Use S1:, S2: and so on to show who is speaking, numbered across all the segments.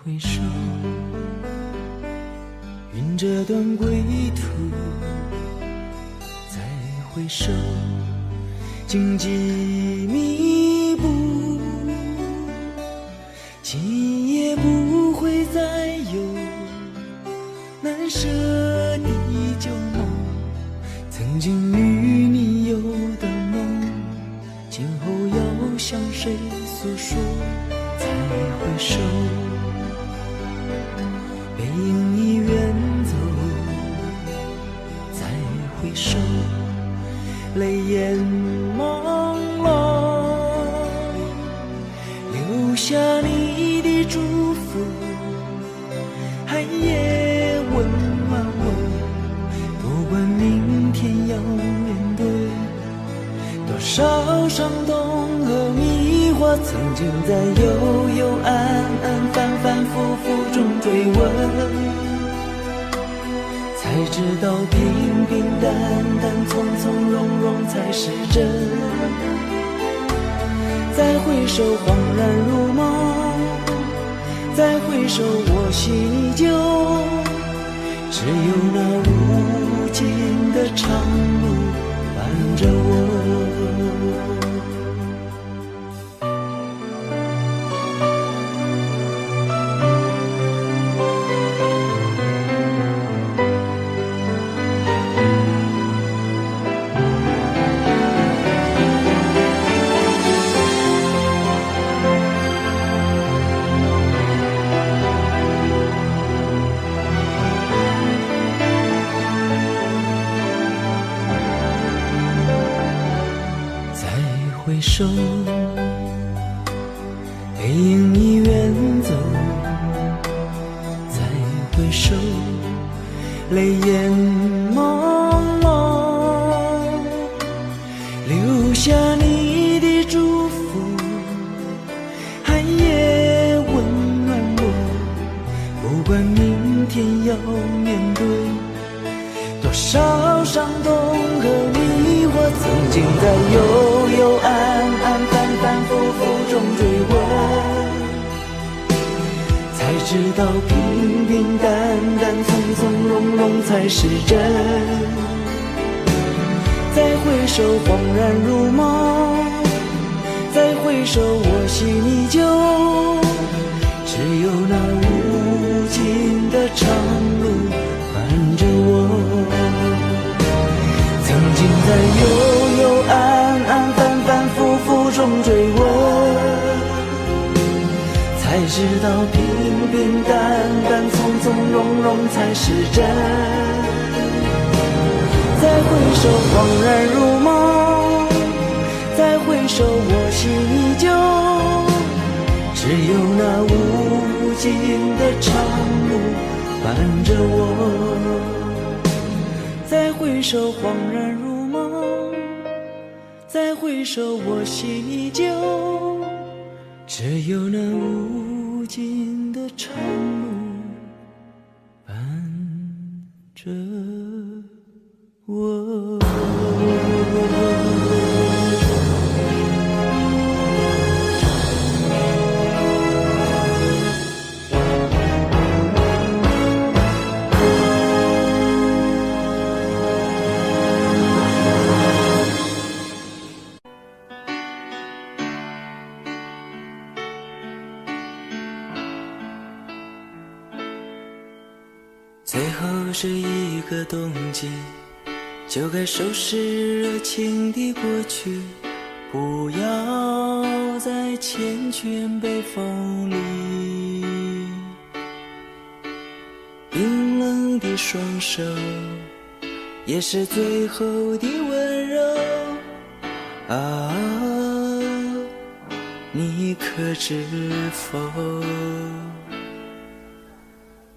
S1: 回首，云这段归途，再回首，荆棘密布，今夜不会再有难舍的旧梦，曾经与你有的梦，今后要向谁诉说？再回首，背影已远走，再回首，泪眼朦胧，留下你的祝福，寒夜温暖我，不管明天要面对多少伤痛和迷惑，曾经在幽幽暗暗反反复复中追问，才知道平平淡淡从从容容才是真。再回首恍然如梦，再回首我心依旧，只有那无尽的长路伴着我。回首，背影已远走，再回首，泪眼朦胧，留下你的祝福，寒夜温暖我，不管明天要面对多少伤痛和迷惑，曾经在幽幽暗暗反反复复中追问，才知道平平淡淡从从容容才是真。再回首恍然如梦，再回首我心依旧，只有那无尽的长路伴着我。曾经在幽幽暗暗反反复复中追问，才知道平平淡淡从从容容才是真。再回首恍然如梦，再回首我心依旧，只有那无尽的长路伴着我。再回首恍然如梦，再回首我心依旧，只有那无尽的长路伴着我。最后是一个冬季，就该收拾热情的过去，不要再缱绻北风里。冰冷的双手，也是最后的温柔啊，你可知否？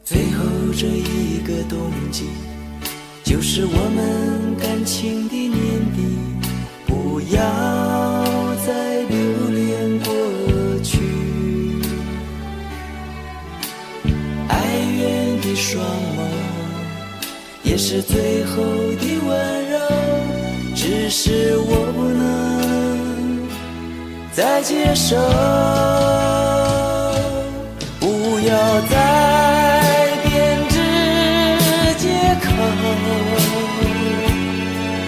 S1: 最后这一个冬季，就是我们感情的年底，不要再留恋过去。哀怨的双眸，也是最后的温柔，只是我不能再接受。不要再编织借口，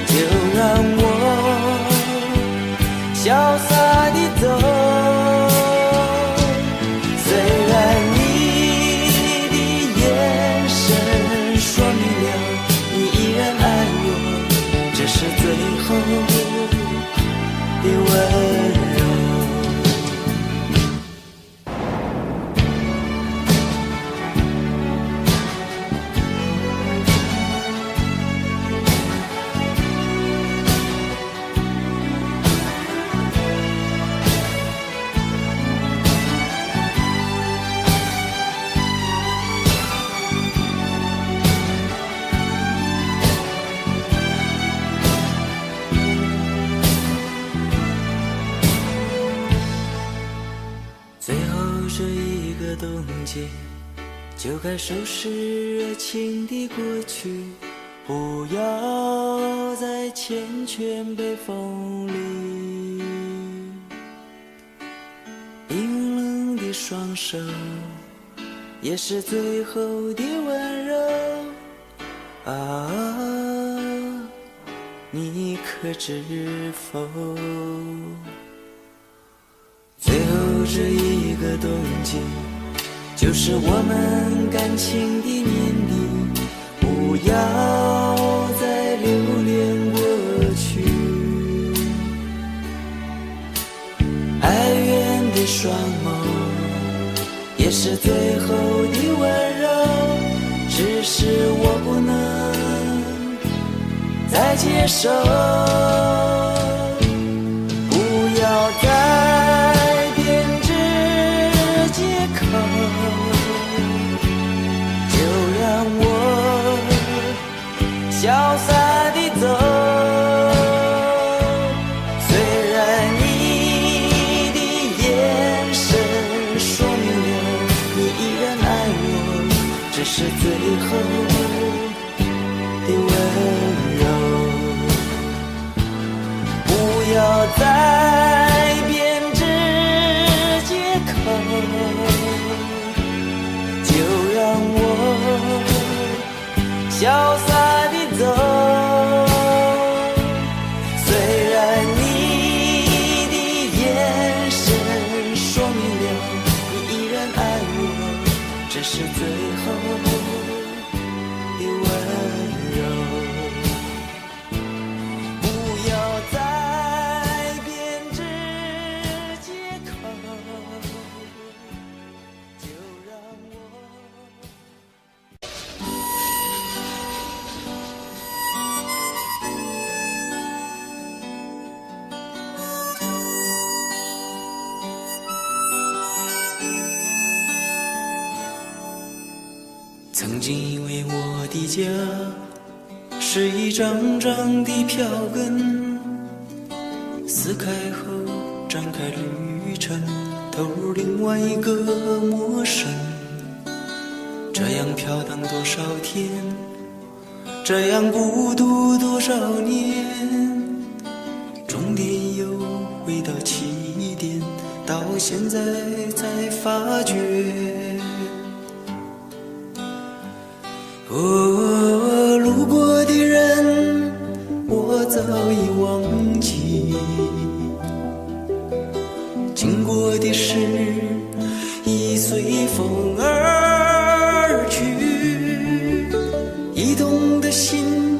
S1: 就让我潇洒地走。虽然你的眼神说明了你依然爱我，这是最后的温柔。最后这一个冬季，就该收拾热情的过去，不要再缱绻北风里。冰冷的双手，也是最后的温柔。啊，你可知否？最后这一个冬季，就是我们感情的年底，不要再留恋过去。哀怨的双眸，也是最后的温柔，只是我不能再接受。不要再就让我潇洒地走。虽然你的眼神说明了你依然爱我，这是最后的温柔。不要再编织借口，就让我潇洒地走。虽然你的眼神说明了你依然爱我，这是最后的温柔。不要再编织借口，就让我曾经以为我的家是一张张的票根，撕开后展开旅程，投入另外一个陌生。这样飘荡多少天，这样孤独多少年，终点又回到起点，到现在才发觉。哦，路过的人我早已忘记，经过的事已随风而去，移动的心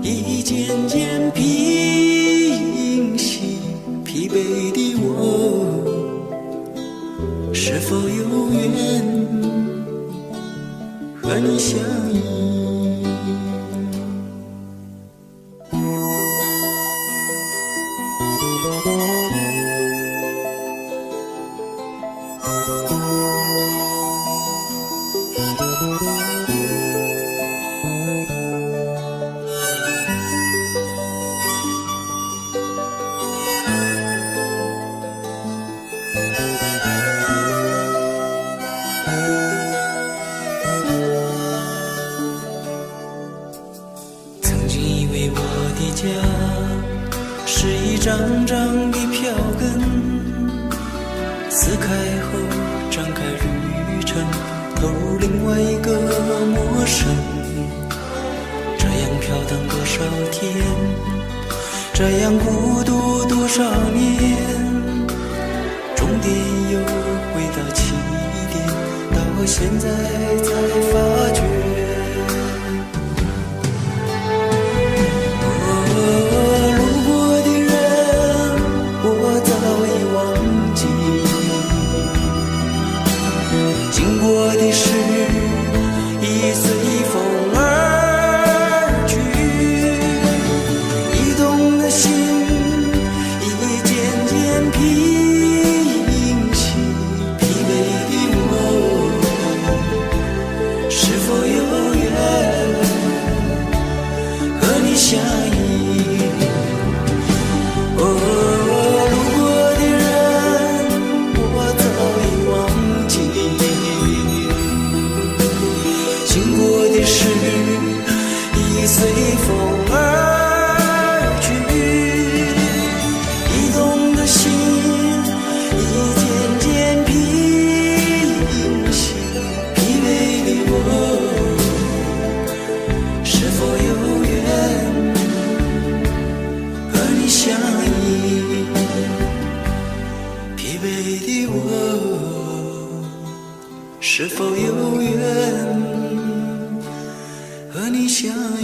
S1: 已渐渐平息，疲惫的我是否有缘和你相依。家是一张张的票根，撕开后展开旅程，头另外一个陌生，这样飘荡多少天，这样孤独多少年，终点又回到起点，到现在才发觉。路过的人我早已忘记，经过的事已随风而去，移动的心已渐渐平息，疲惫的我是否有缘和你相依。路过的人我早已忘记，经过的事已随风而去，移动的心已渐渐平息，疲惫的我是否有缘和你相依，疲惫的我是否有缘和你相依。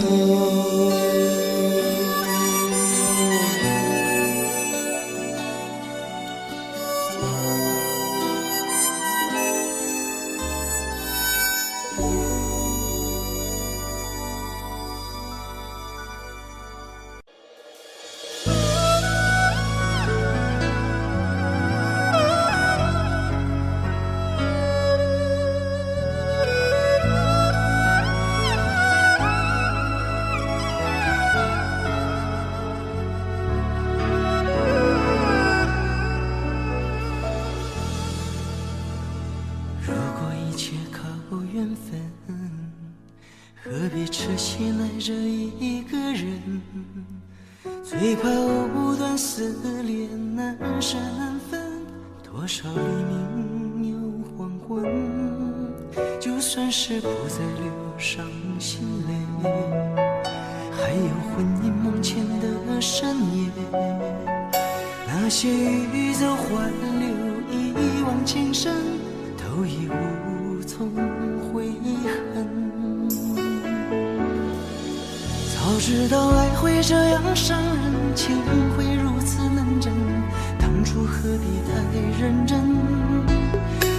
S1: 如果一切靠缘分，何必痴心爱着一个人？最怕藕断丝连，难舍难分，多少黎明又黄昏，就算是不再流伤心泪，还有魂萦梦牵的深夜，那些欲走还留一往情深，都已无从悔恨。早知道爱会这样伤人，情会如此难枕，当初何必太认真？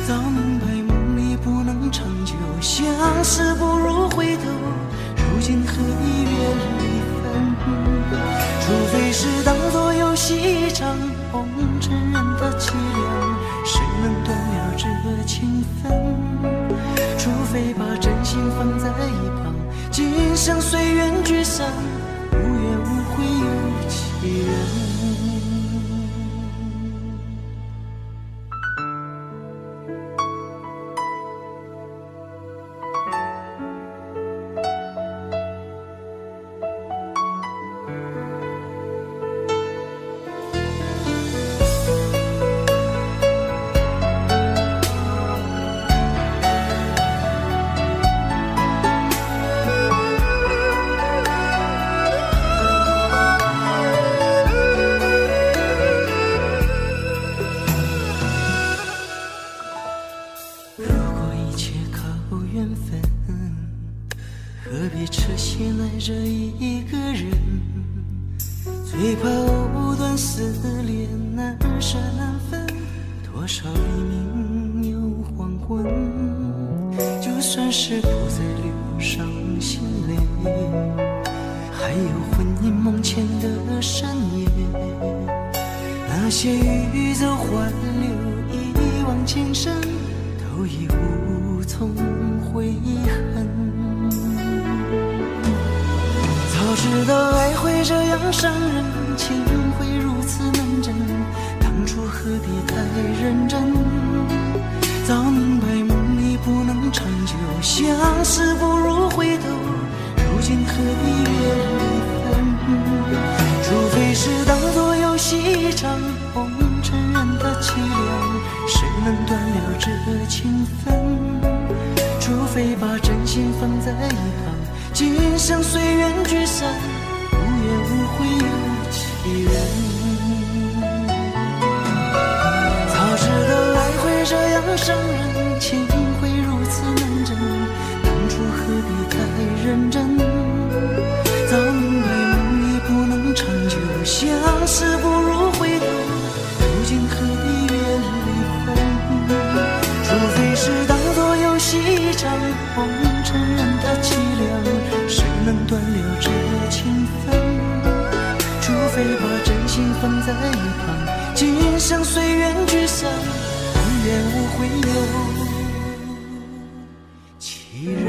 S1: 早明白梦里不能长久，相思不如回头，如今何必约离分？除非是当作游戏一场，红尘人的凄凉，谁能断了这情分？除非把真心放在一旁，今生随缘聚散，无怨无悔有其人。何必痴心爱着一个人？最怕藕断丝连，难舍难分，多少黎明又黄昏，就算是不再流伤心泪，还有魂萦梦牵的深夜，那些欲走还留一往情深，都已无从悔恨。早知道爱会这样伤人，情会如此难枕，当初何必太认真？早明白梦里不能长久，相思不如回头，如今何必约离分？除非是当作游戏一场，红尘人的凄凉，谁能断了这情分？生随缘聚散，无怨无悔有其人。早知道爱会这样伤人，情会如此难枕，当初何必太认真？早明白梦也不能长久，相识不如回头，如今何必怨离婚？除非是当作游戏一场，红尘任它凄凉，谁能断了这情分？除非把真心放在一旁，今生随缘聚散，无怨无悔有其人。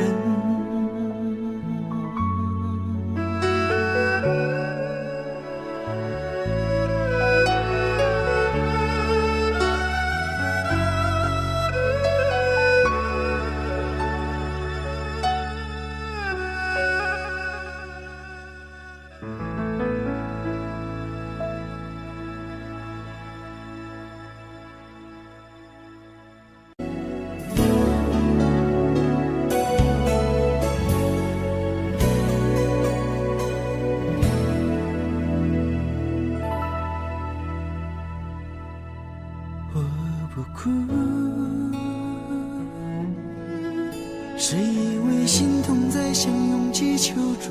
S1: 不哭，是因为心痛才想勇气求助，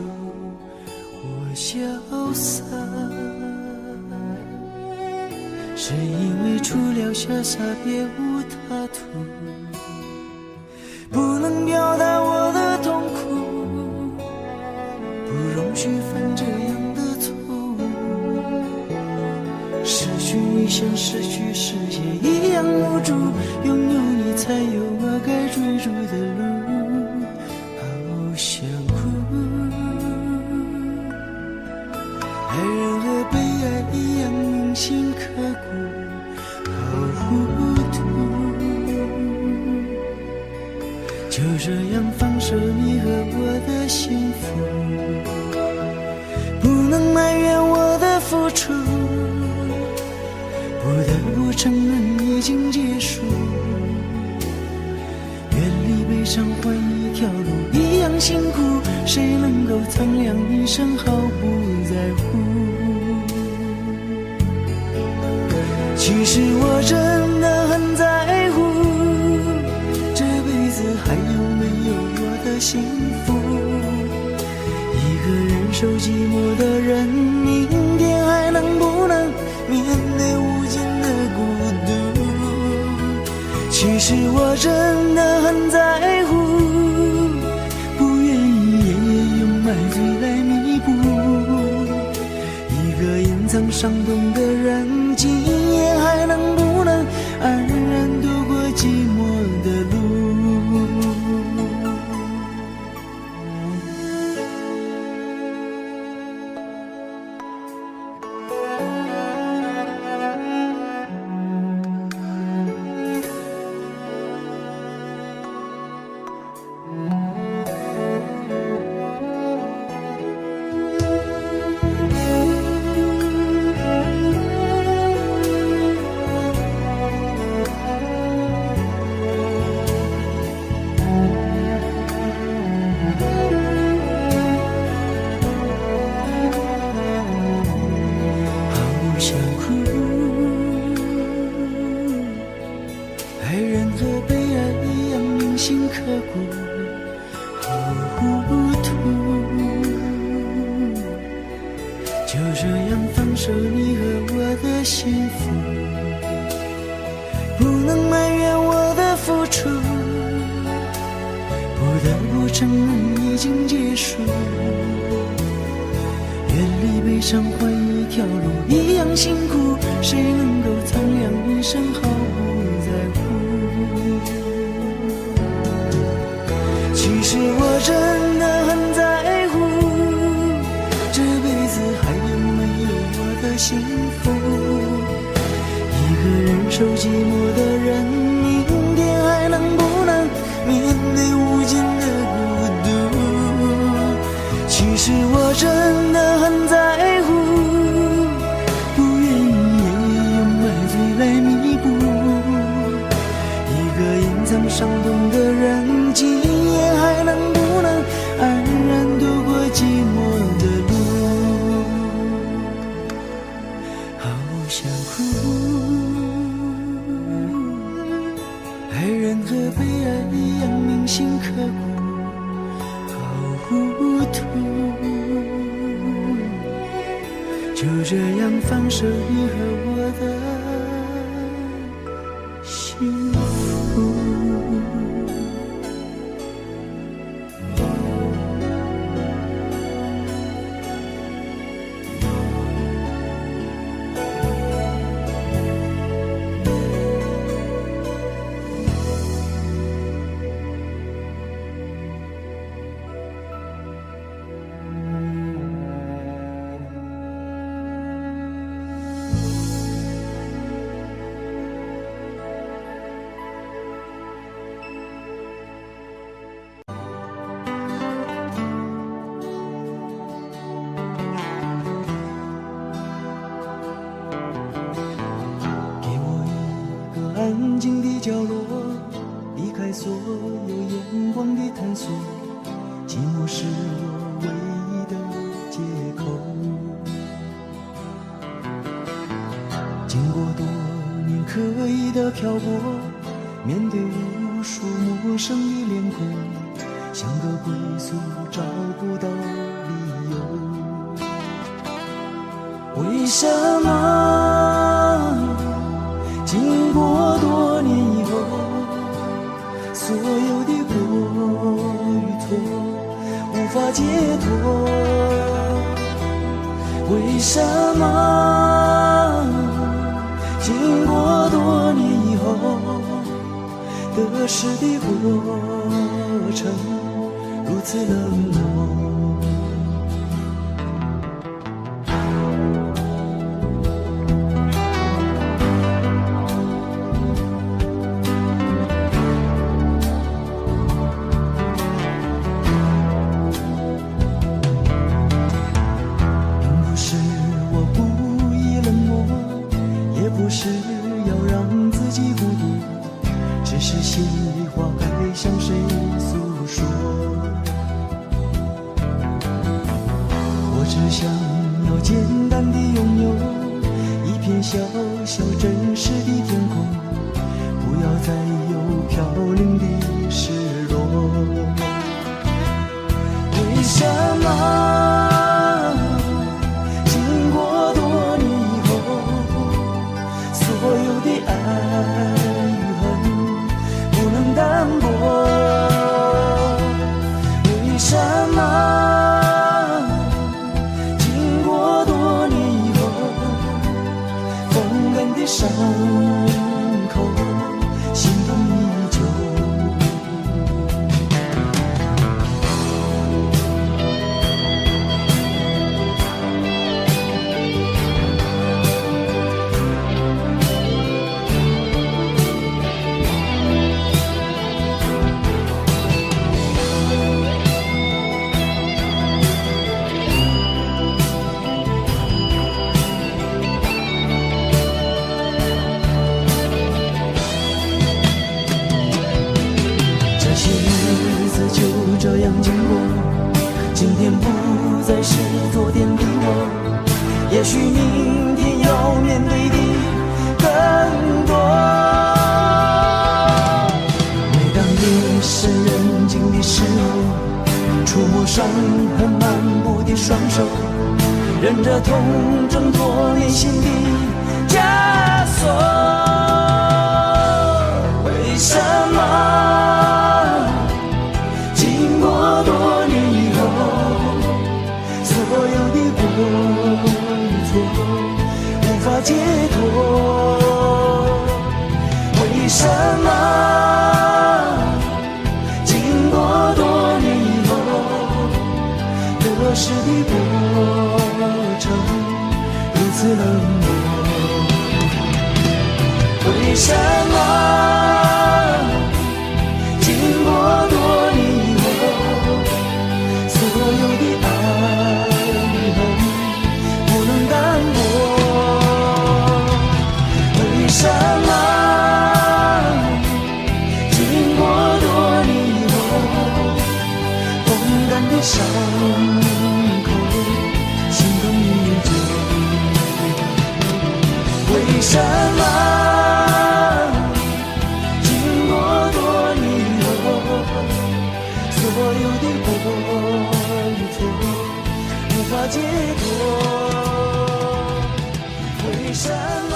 S1: 我潇洒，是因为除了潇洒别无他途，不能表达我的痛苦，不容许犯这样的错误。失去你像失去世界一样无助，拥有你才有我该追逐的路，好想哭。爱人和被爱一样铭心刻骨，好糊涂。就这样放手你和我的幸福，不能埋怨我的付出，不得不承认已经结束。远离悲伤换一条路，一样辛苦，谁能够苍凉一生毫不在乎？其实我真的很在乎，这辈子还有没有我的幸福？一个人受寂寞的人，明天还能不能面对无尽的孤独？其实我真的很在乎，不愿意夜夜用买醉来弥补。一个隐藏伤痛的人，今夜还能不能安然度过寂寞的路？爱人和被爱一样铭心刻骨，好糊涂。就这样放手你和我的幸福，不能埋怨我的付出，不得不承认已经结束。远离悲伤换一条路，一样辛苦，谁能够苍凉一生毫不在乎？其实我真的很在乎，这辈子还有没有我的幸福？一个人受寂寞的人，明天还能不能面对无尽的孤独？其实我真的很在乎，不愿意夜夜用买醉来弥补。一个隐藏伤痛的人，今夜还能不能安然度过寂想哭。爱人和被爱一样铭心刻骨，好糊涂。就这样放手你和我的幸福。安静的角落，避开所有眼光的探索，寂寞是我唯一的借口。经过多年刻意的漂泊，面对无数陌生的脸孔，像个归宿找不到理由。为什么经过多年以后，所有的过与错无法解脱？为什么经过多年以后，得失的过程如此冷漠？只想要简单的拥有一片小小真实的天空，不要再有飘零的失落。为什么经过多年以后，所有的爱与恨不能淡薄？为什么伤口心痛依旧？这样经过，今天不再是昨天的我，也许明天要面对的更多。每当夜深人静的时候，触摸伤痕漫步的双手，忍着痛挣脱内心的枷锁。为什么经过多年以后，所有的过与错无法解脱？为什么经过多年以后，得失的过程如此冷漠？为什么经过多年以后，所有的爱与恨不能淡薄？为什么经过多年以后，风干的伤口心痛依旧？为什么经过多年后，所有的过错无法解脱？为什么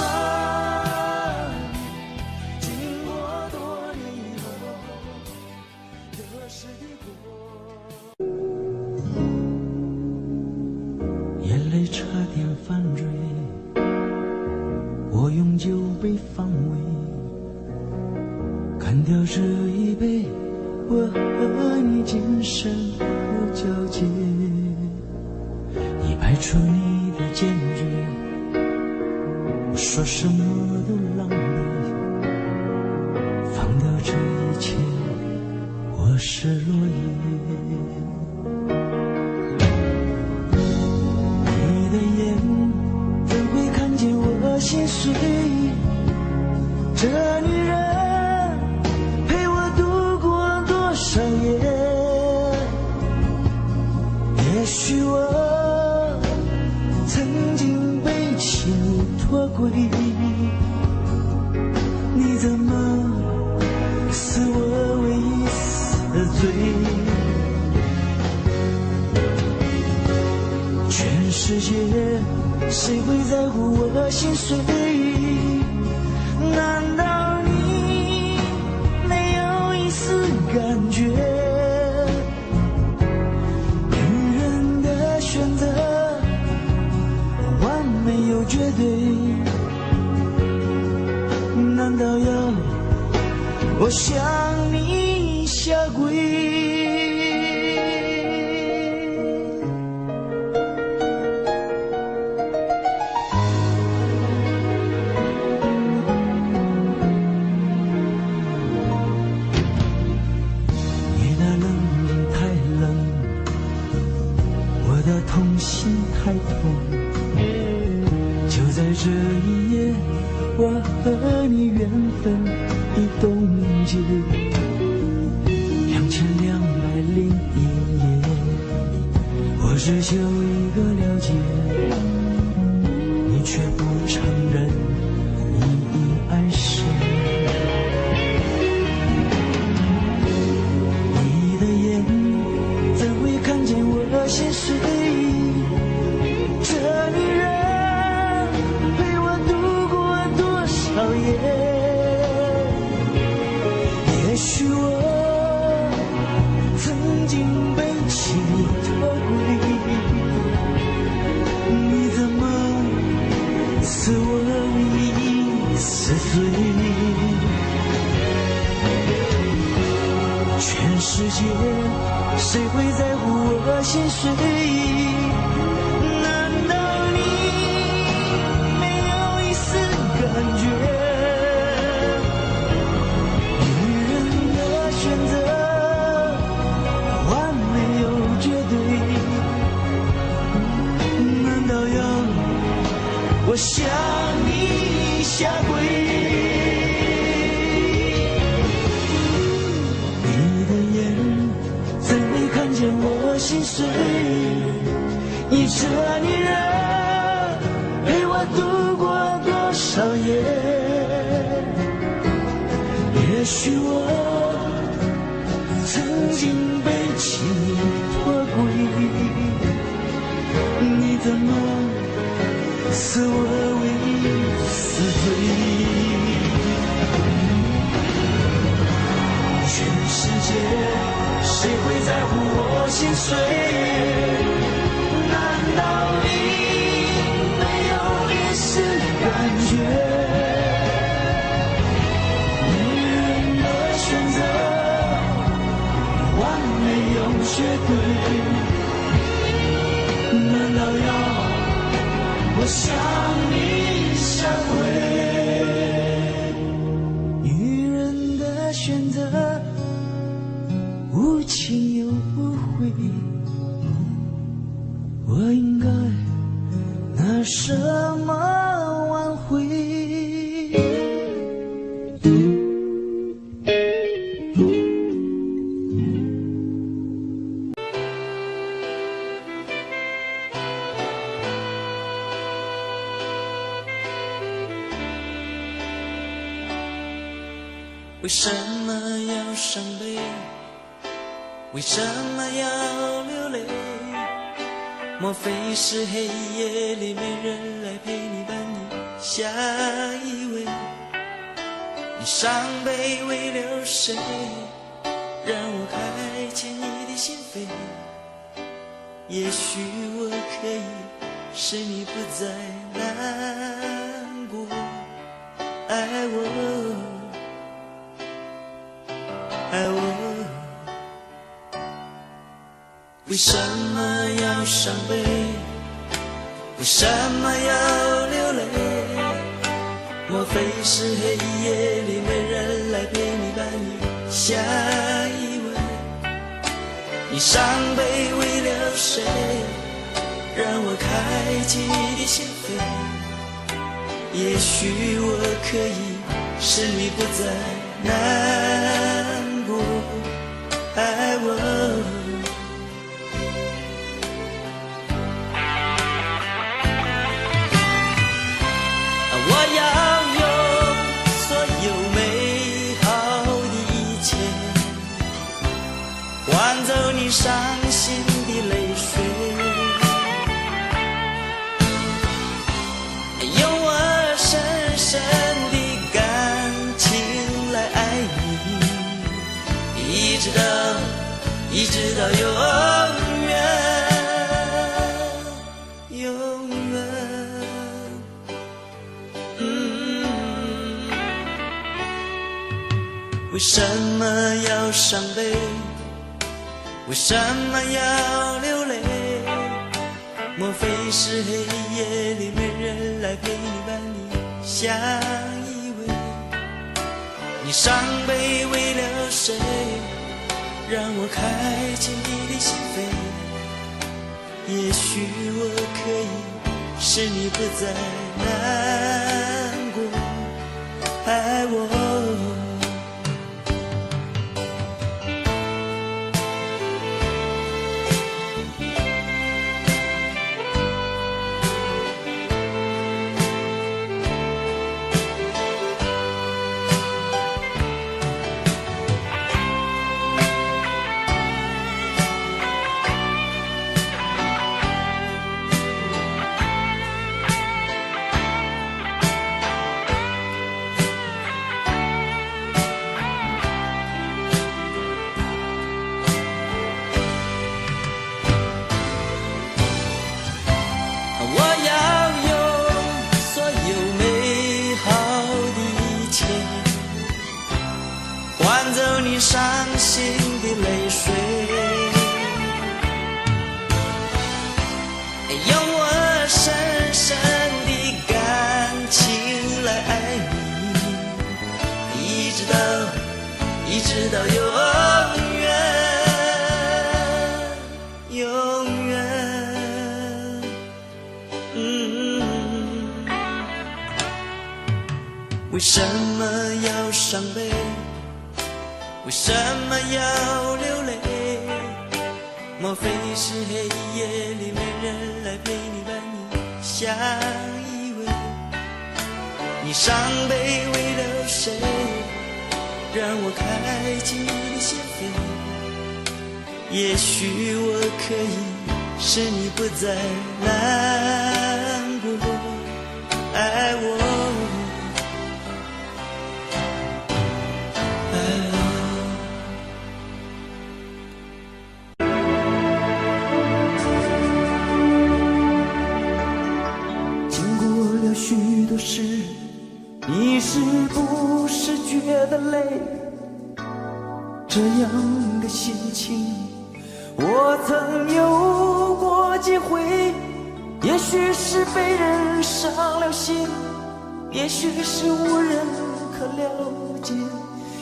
S1: 经过多年后，得失的过？眼泪差点泛坠，我用酒杯防卫，干掉这一杯，我和你今生不交接。你摆出你的坚决，我说什么都狼狈，放掉这一切，我是落叶。你的眼怎会看见我心碎？这女人陪我度过多少夜？也许我曾经被情拖轨，你怎么是我唯一死罪？全世界谁会在乎我心碎？难道你没有一丝感觉？女人的选择完美又绝对，难道要我向你下跪？痛心太痛，就在这一夜，我和你缘分已冻结。2201夜，我只求一个了解，你却不承认你已爱谁。你的眼怎会看见我心碎？也许我曾经被情拖轨，你怎么是我唯一死罪？全世界谁会在乎我心碎？难道你没有一丝感觉？我向你下跪，你的眼怎会看见我心碎？你这女人陪我度过多少夜？也许我曾经被情拖轨，你怎么是我唯一死罪？全世界谁会在乎我心碎？难道你没有一丝感觉？女人的选择完美又绝对，难道要我向你下跪？女人的选择无情又无悔，我应该拿什么挽回？为什么要伤悲？为什么要流泪？莫非是黑夜里没人来陪你伴你下一位？你伤悲为了谁？让我开启你的心扉。也许我可以使你不再难过，爱我，爱我。为什么要伤悲？为什么要流泪？莫非是黑夜里没人来陪你伴你下一位？你伤悲为了谁？让我开启你的心扉。也许我可以使你不再难过，爱我。我要用所有美好的一切换走你伤心的泪水，用我深深的感情来爱你，一直到永远，永远。为什么要伤悲？为什么要流泪？莫非是黑夜里没人来陪你伴你下一位？你伤悲为了谁？让我开启你的心扉。也许我可以使你不再难过，爱我。换走你伤心的泪水，用我深深的感情来爱你，一直到永远，永远。为什么要伤悲？为什么要流泪？莫非是黑夜里没人来陪你伴你下一位？你伤悲为了谁？让我开启你的心扉。也许我可以使你不再难过，爱我。许多事，你是不是觉得累？这样的心情，我曾有过几回。也许是被人伤了心，也许是无人可了解。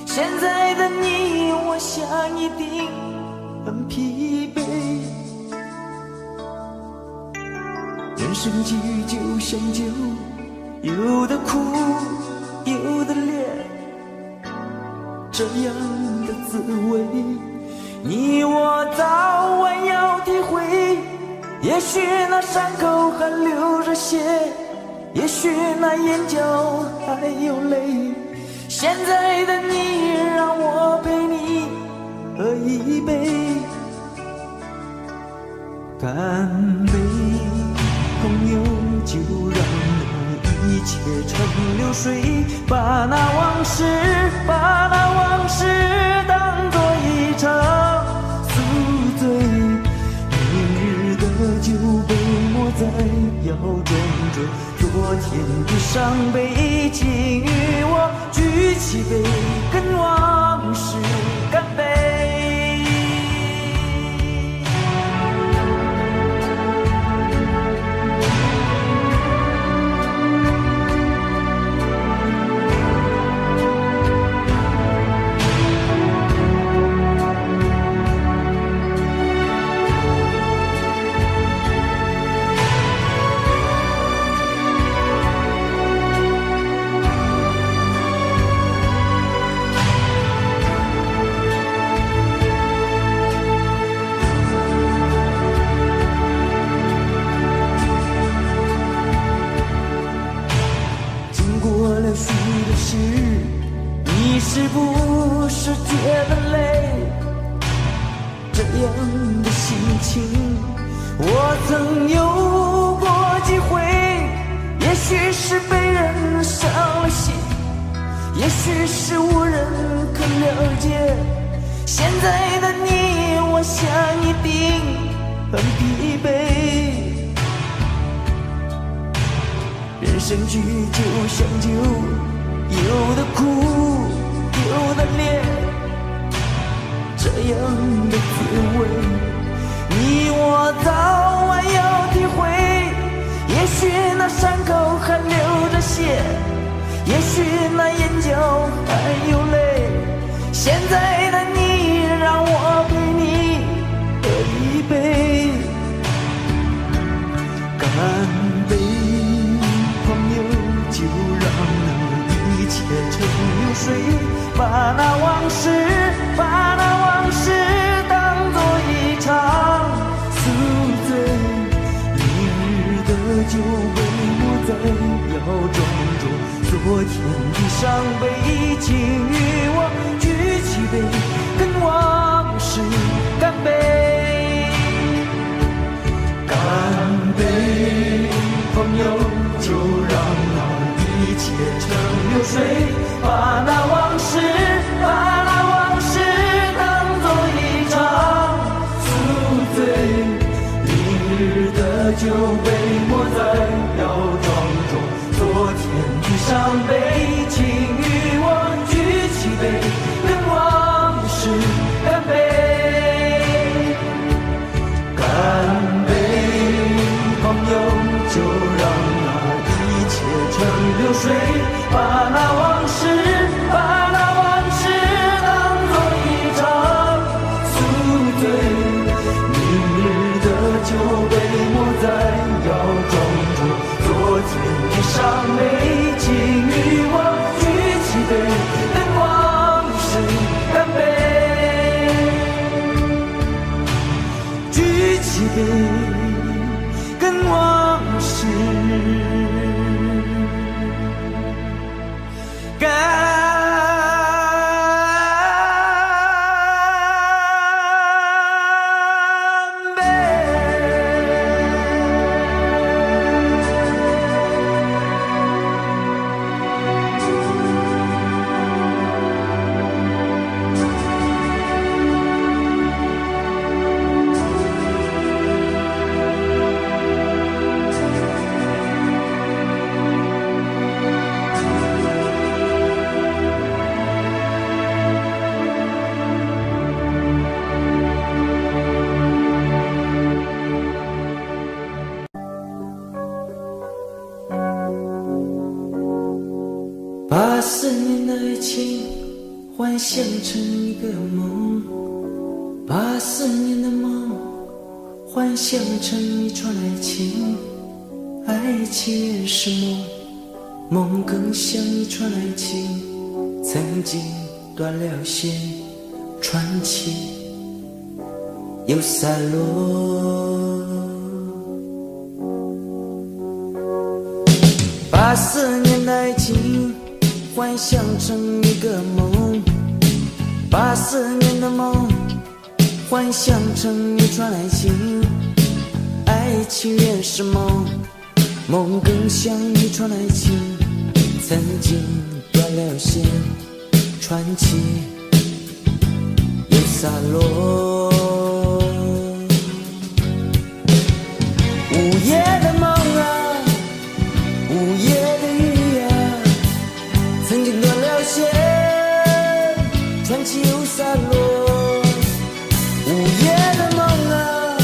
S1: 现在的你，我想一定很疲惫。人生际遇就像酒，有的苦，有的烈，这样的滋味，你我早晚要体会。也许那伤口还流着血，也许那眼角还有泪。现在的你让我陪你喝一杯，干杯，朋友，就让那一切成流水，把那往事当作一场宿醉。明日的酒杯莫再摇撞着昨天的伤悲，请与我举起杯，跟往事干杯。你是不是觉得累？这样的心情我曾有过几回，也许是被人伤了心，也许是无人可了解。现在的你，我想一定很疲惫。人生剧就像酒，有的苦，有的烈，这样的滋味，你我早晚要体会。也许那伤口还流着血，也许那眼角还有泪。现在的你，让我陪你喝一杯，干杯，朋友，就让那一切成流水，把那往事当作一场宿醉。明日的酒杯莫再摇撞着昨天的伤悲，请与我举起杯，跟往事干杯，干杯，朋友，就让那一切成流水，把那往事当作一场宿醉。明日的酒杯莫再摇撞着昨天的伤悲，请与我举起杯，跟往事干杯，干杯，朋友，就让那一切成流水，把那往事当作一场宿醉。明日的酒杯莫再摇撞着昨天的伤悲，请与我举起杯，跟往事干杯，举起杯，跟往事干把4年的爱情幻想成一个梦，把4年的梦幻想成一串爱情。爱情也是梦，梦更像一串爱情，曾经断了线，传奇又散落。把4年的爱情幻想成一个梦，把思念的梦幻想成一串爱情。爱情原是梦，梦更像一串爱情，曾经断了线，传奇又洒落。午夜的梦啊，午夜的雨啊，曾经断了线，传奇又洒落。午夜的梦啊，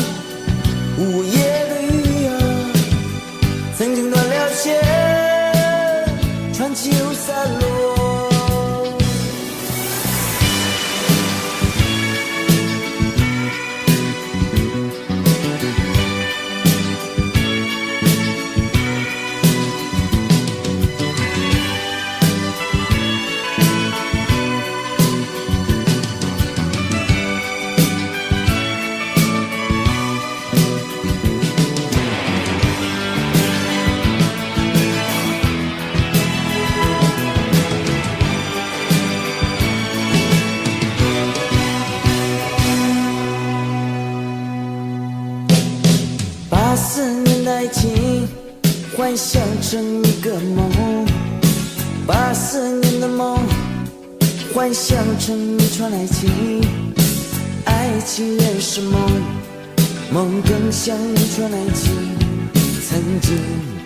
S1: 午夜的雨啊，曾经断了线，传奇又洒落。把思念的爱情幻想成一个梦，把思念的梦幻想成一串爱情。爱情原是梦，梦更像一串爱情，曾经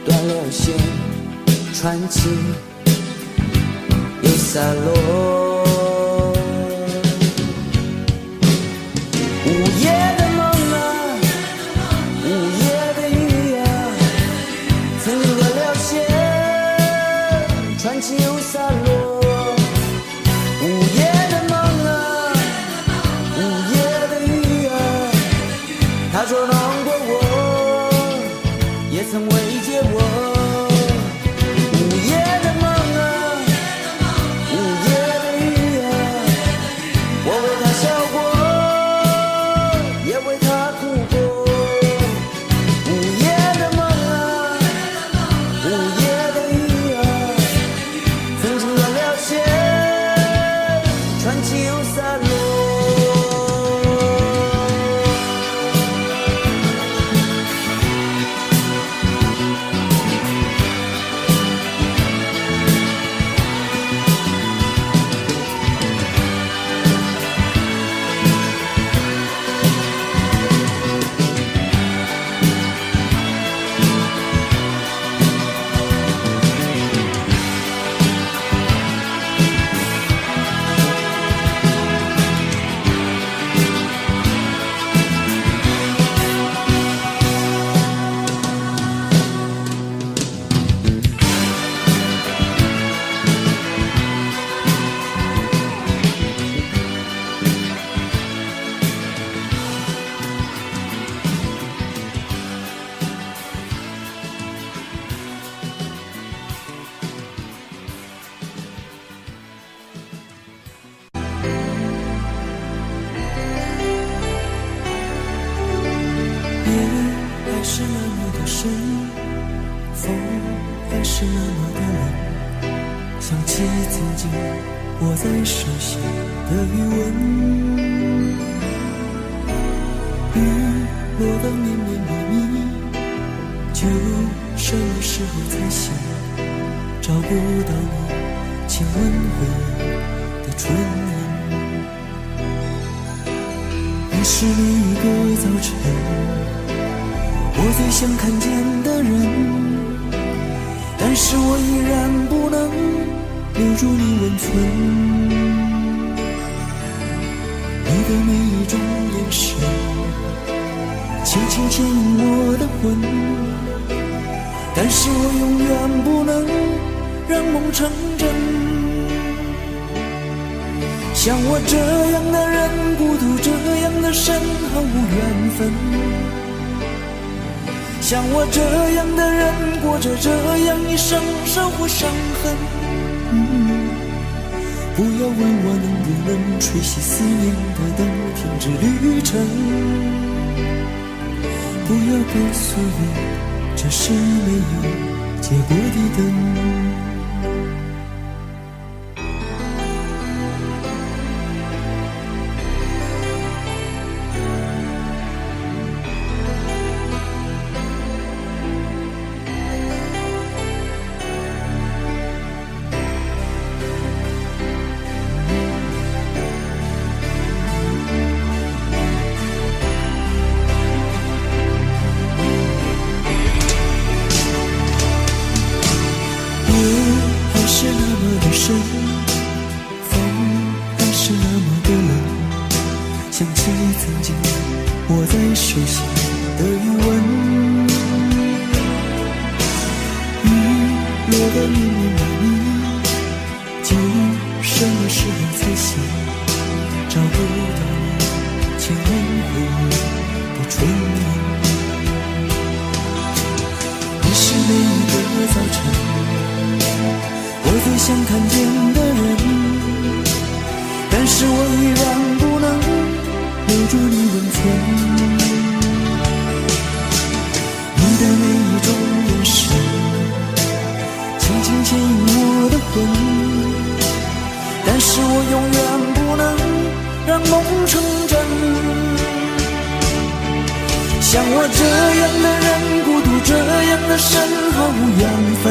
S1: 断了线，传奇又洒落。午夜的梦啊，午夜的雨啊，曾经断了线，传奇又洒落。午夜的梦啊，午夜的雨啊，他说让过我，也曾慰藉我。午夜的梦啊，午夜的雨啊，我为他笑过，也为他哭过。午夜的梦啊，午夜的雨啊，曾经断了线，传奇又洒落。还是那么的深，风还是那么的冷，想起曾经握在手心的余温，雨落得绵绵密密，就什么时候才醒，找不到你亲吻回忆的唇印。你是每一个早晨我最想看见的人，但是我依然不能留住你温存。你的每一种眼神轻轻牵引我的魂，但是我永远不能让梦成真。像我这样的人，孤独这样的深，毫无缘分。像我这样的人，过着这样一生，守护伤痕。不要问我能不能吹熄思念的灯，停止旅程。不要告诉我，这是没有结果的灯。究竟什么时候才行？找不到千年回忆的春天。你是每一个早晨我最想看见的人，但是我依然不能留住你温存。你的每一种眼神轻轻牵引我的魂，但是我永远不能让梦成真。像我这样的人，孤独这样的身，毫无养分。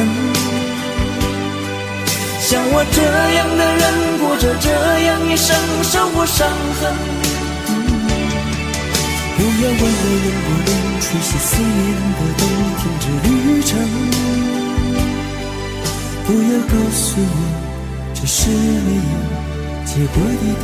S1: 像我这样的人，过着这样一生，受过伤痕。不要问我能不能吹熄思念的灯，停止旅程。不要告诉我这是没有结果的灯。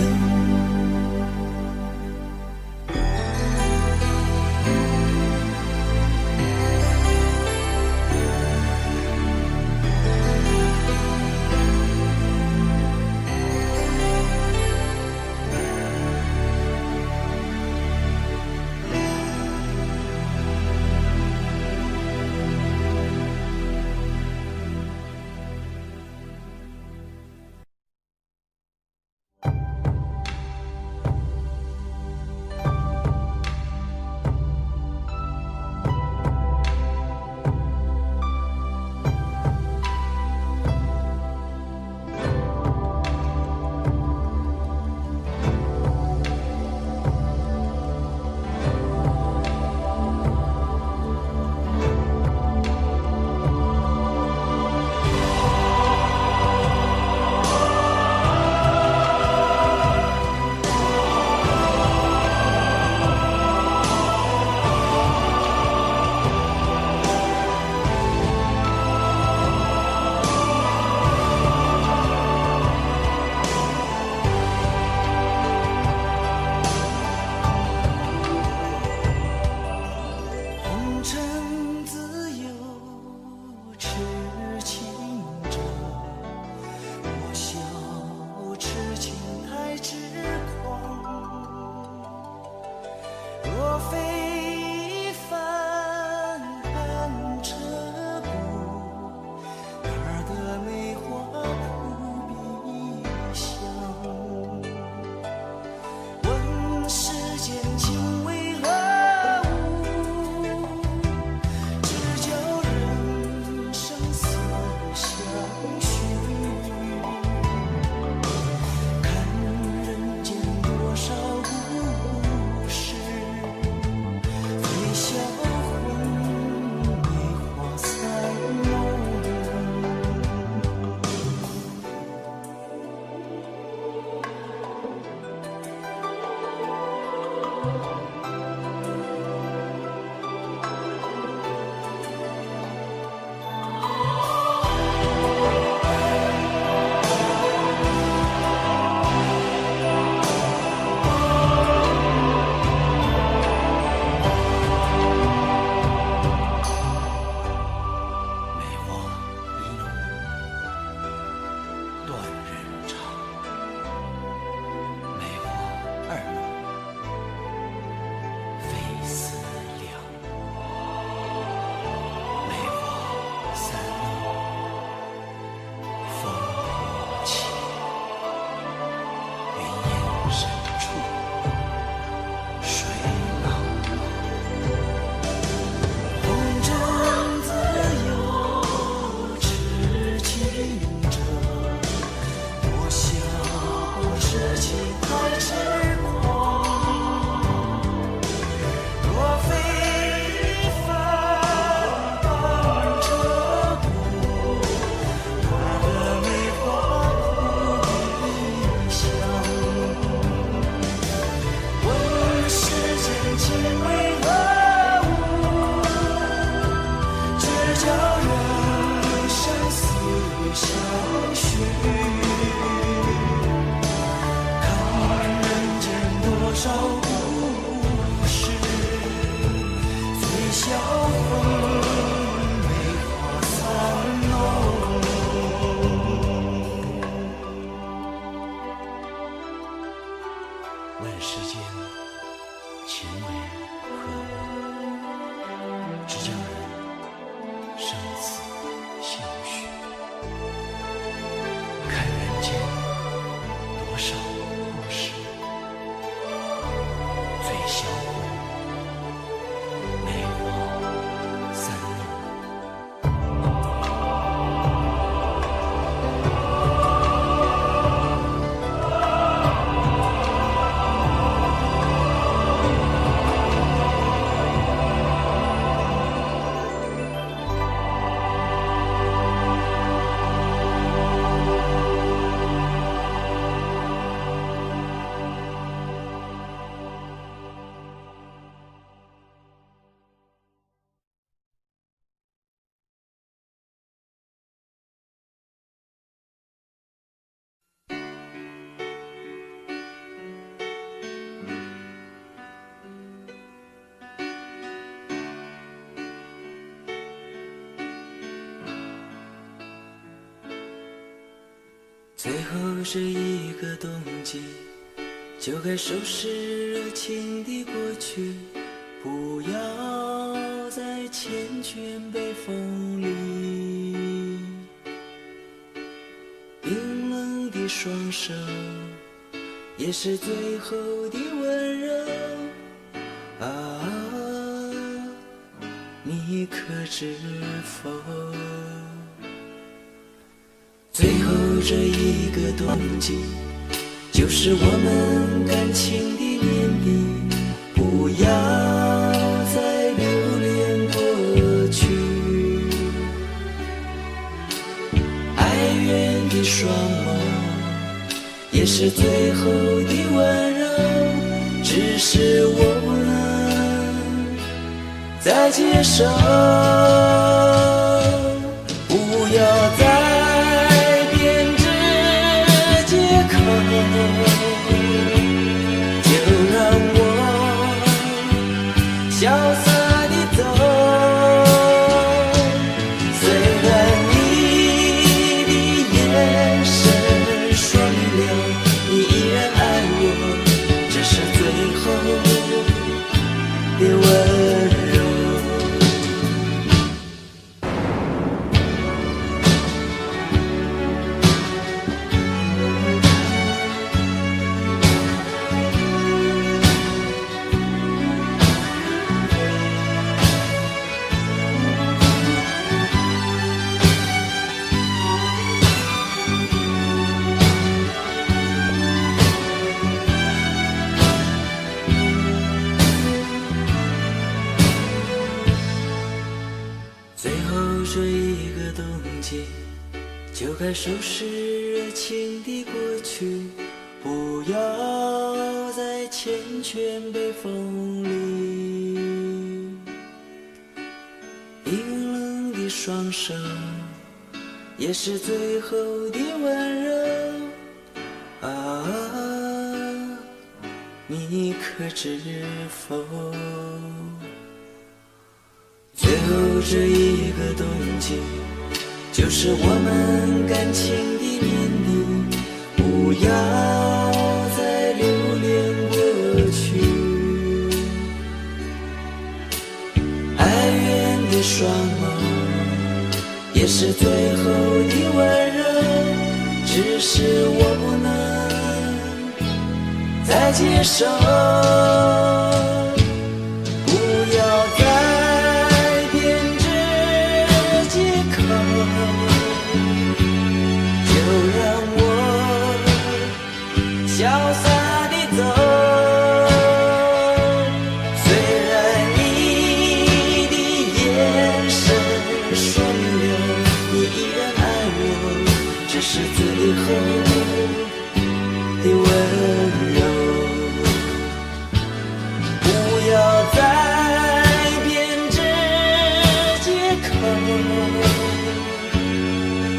S1: 最后这一个冬季，就该收拾热情的过去，不要再缱绻北风里。冰冷的双手，也是最后的温柔啊，你可知否？最后这一个冬季，就是我们感情的年底，不要再留恋过去。哀怨的双眸，也是最后的温柔，只是我不能再接受。不要再就让我潇洒地走，虽然你的眼神说明了你依然爱我，这是最后的温柔。最后这一个冬季，就该收拾热情的过去，不要再缱绻北风里。冰冷的双手，也是最后的温柔啊，你可知否？最后这一个冬季，就是我们感情的年底，不要再留恋过去。哀怨的双眸，也是最后的温柔，只是我不能再接受。不要再潇洒地走，虽然你的眼神说明了你依然爱我，这是最后的温柔。不要再编织借口，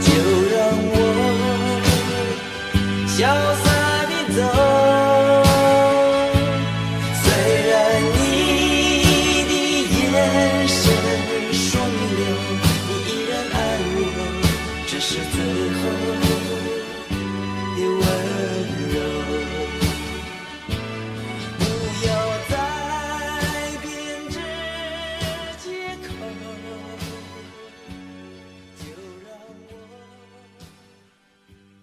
S1: 就让我潇洒走，虽然你的眼神说明了你依然爱我，这是最后的温柔。不要再编织借口，就让我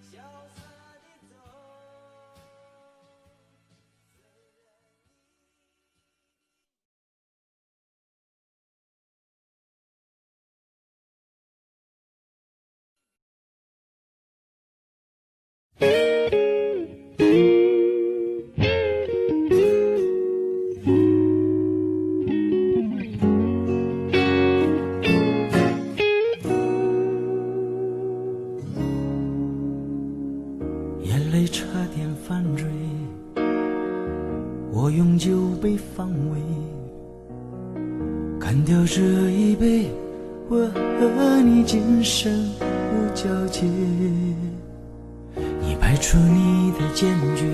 S1: 潇洒地走。眼泪差点犯罪，我用酒杯防卫，干掉这一杯，我和你今生无交集。你排除你的坚决，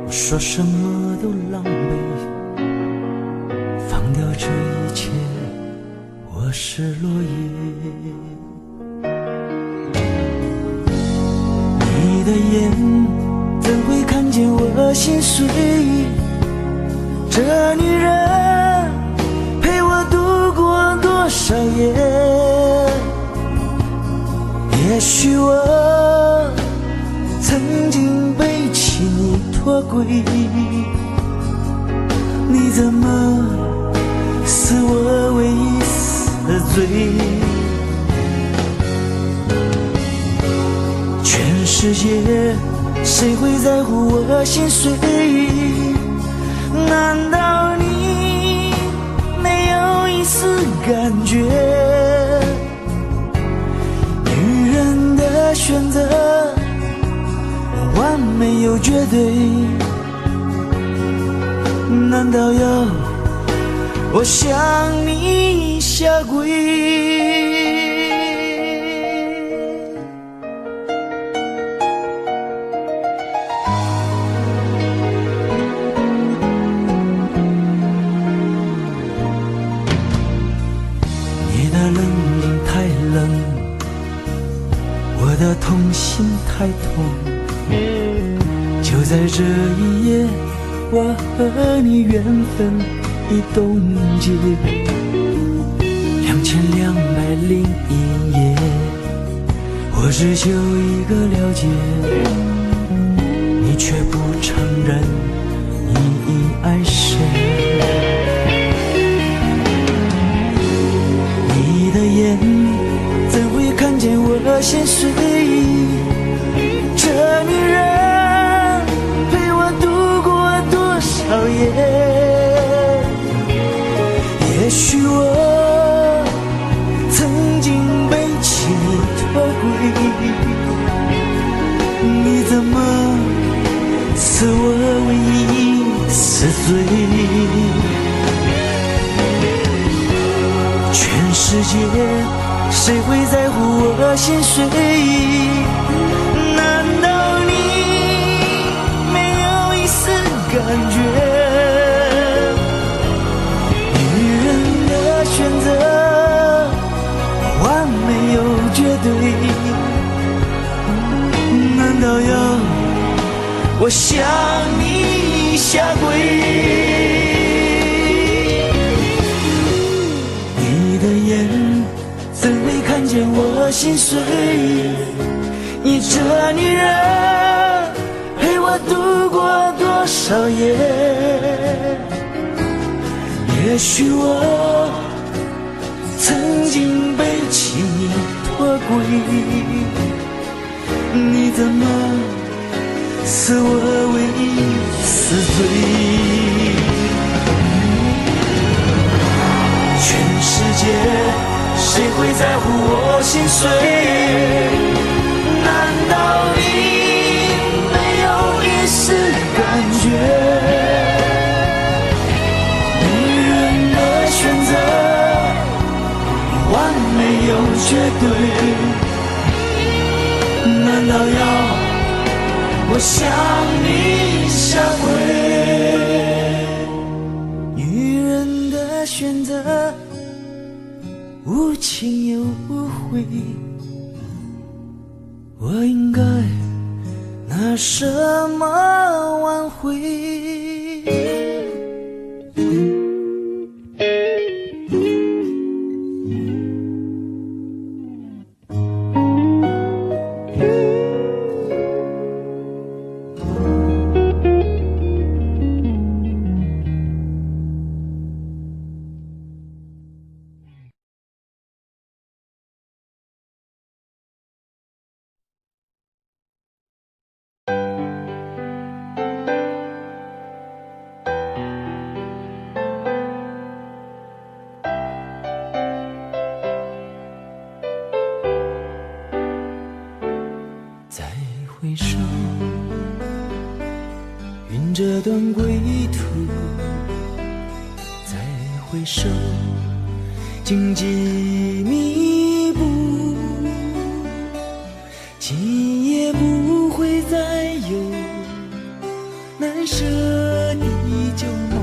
S1: 我说什么都狼狈，放掉这一切，我是落叶。我心碎。这女人陪我度过多少夜，也许我曾经背弃你脱轨，你怎么是我唯一死罪？全世界谁会在乎我心碎？难道你没有一丝感觉？女人的选择完美又绝对，难道要我向你下跪？我的痛心太痛，就在这一夜，我和你缘分已冻结。2201夜，我只求一个了解，你却不承认你已爱谁。你的眼怎会看见我心碎？这女人陪我度过多少夜？也许我曾经背弃你脱轨，你怎么是我唯一死罪？全世界谁会在乎我心碎？难道你没有一丝感觉？女人的选择完美又绝对，难道要我向你下跪？你的眼怎会看见我心碎？你这女人陪我度过多少夜？也许我曾经背弃你脱轨，你怎么是我唯一死罪？全世界谁会在乎我心碎？难道你没有一丝感觉？女人的选择完美又绝对，难道要我向你下跪？女人的选择无情又无悔，我应该拿什么挽回？再回首，云这段归途；再回首，荆棘密布。今夜不会再有难舍的旧梦，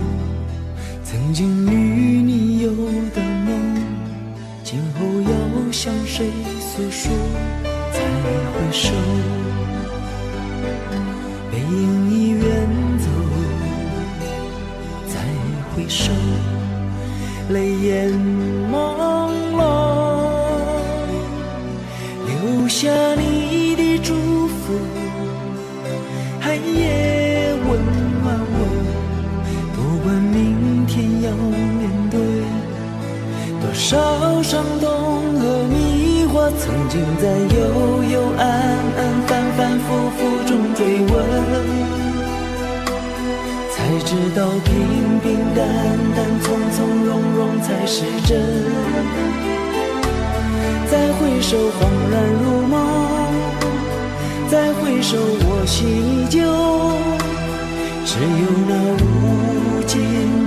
S1: 曾经与你有的梦，今后要向谁诉说？再回首，背影已远走回首，泪眼朦胧，留下你的祝福，寒夜温暖我。不管明天要面对多少伤痛和迷惑，曾经在幽幽暗暗、反反复复中追问，才知道平平淡淡、从从容容才是真。再回首，恍然如梦；再回首，我心依旧。只有那无尽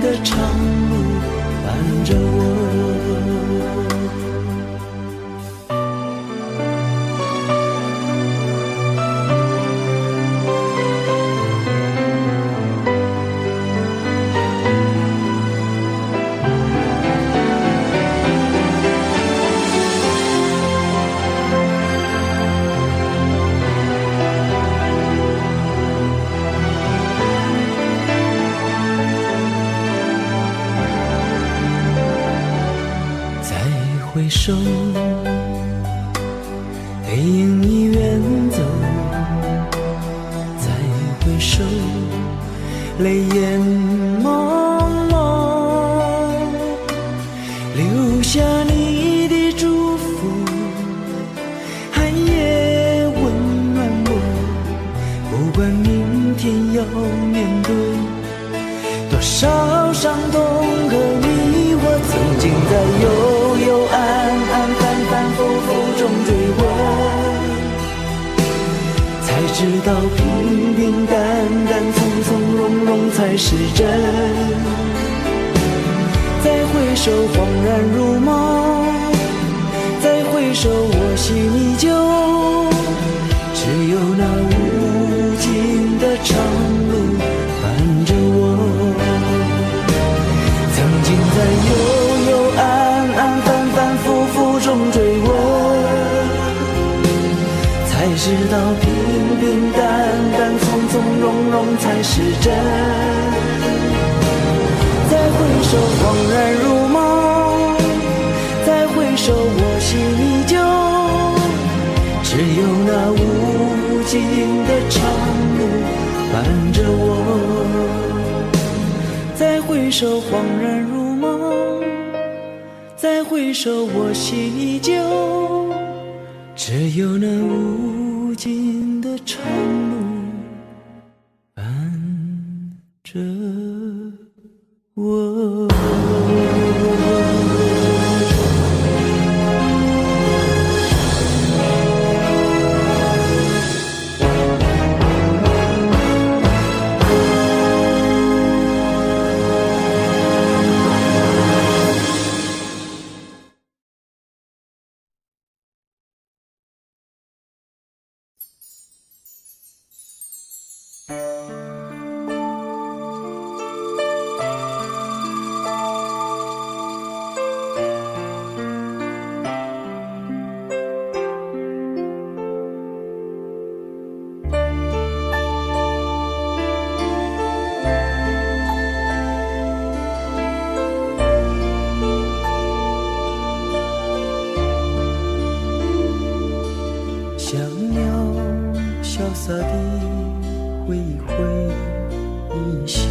S1: 的长路伴着我。回首，背影已远走；再回首，泪眼朦胧，留下你的祝福，寒夜温暖我。不管明天要面对多少伤痛和迷惑，曾经在幽幽暗暗、反反复复中追问，才知道平平淡淡、从从容容才是真。再回首，恍然如梦；再回首，我心依旧。只有那无尽的长路伴着我。曾经在幽幽暗暗、反反复复中追问，才知道平平淡淡、从从容容才是真。再回首，恍然如梦；再回首，我心依旧。只有那无尽的长路伴着我。再回首，恍然如梦；再回首，我心依旧。只有那无尽的长路伴着我。想要潇洒地挥一挥衣袖，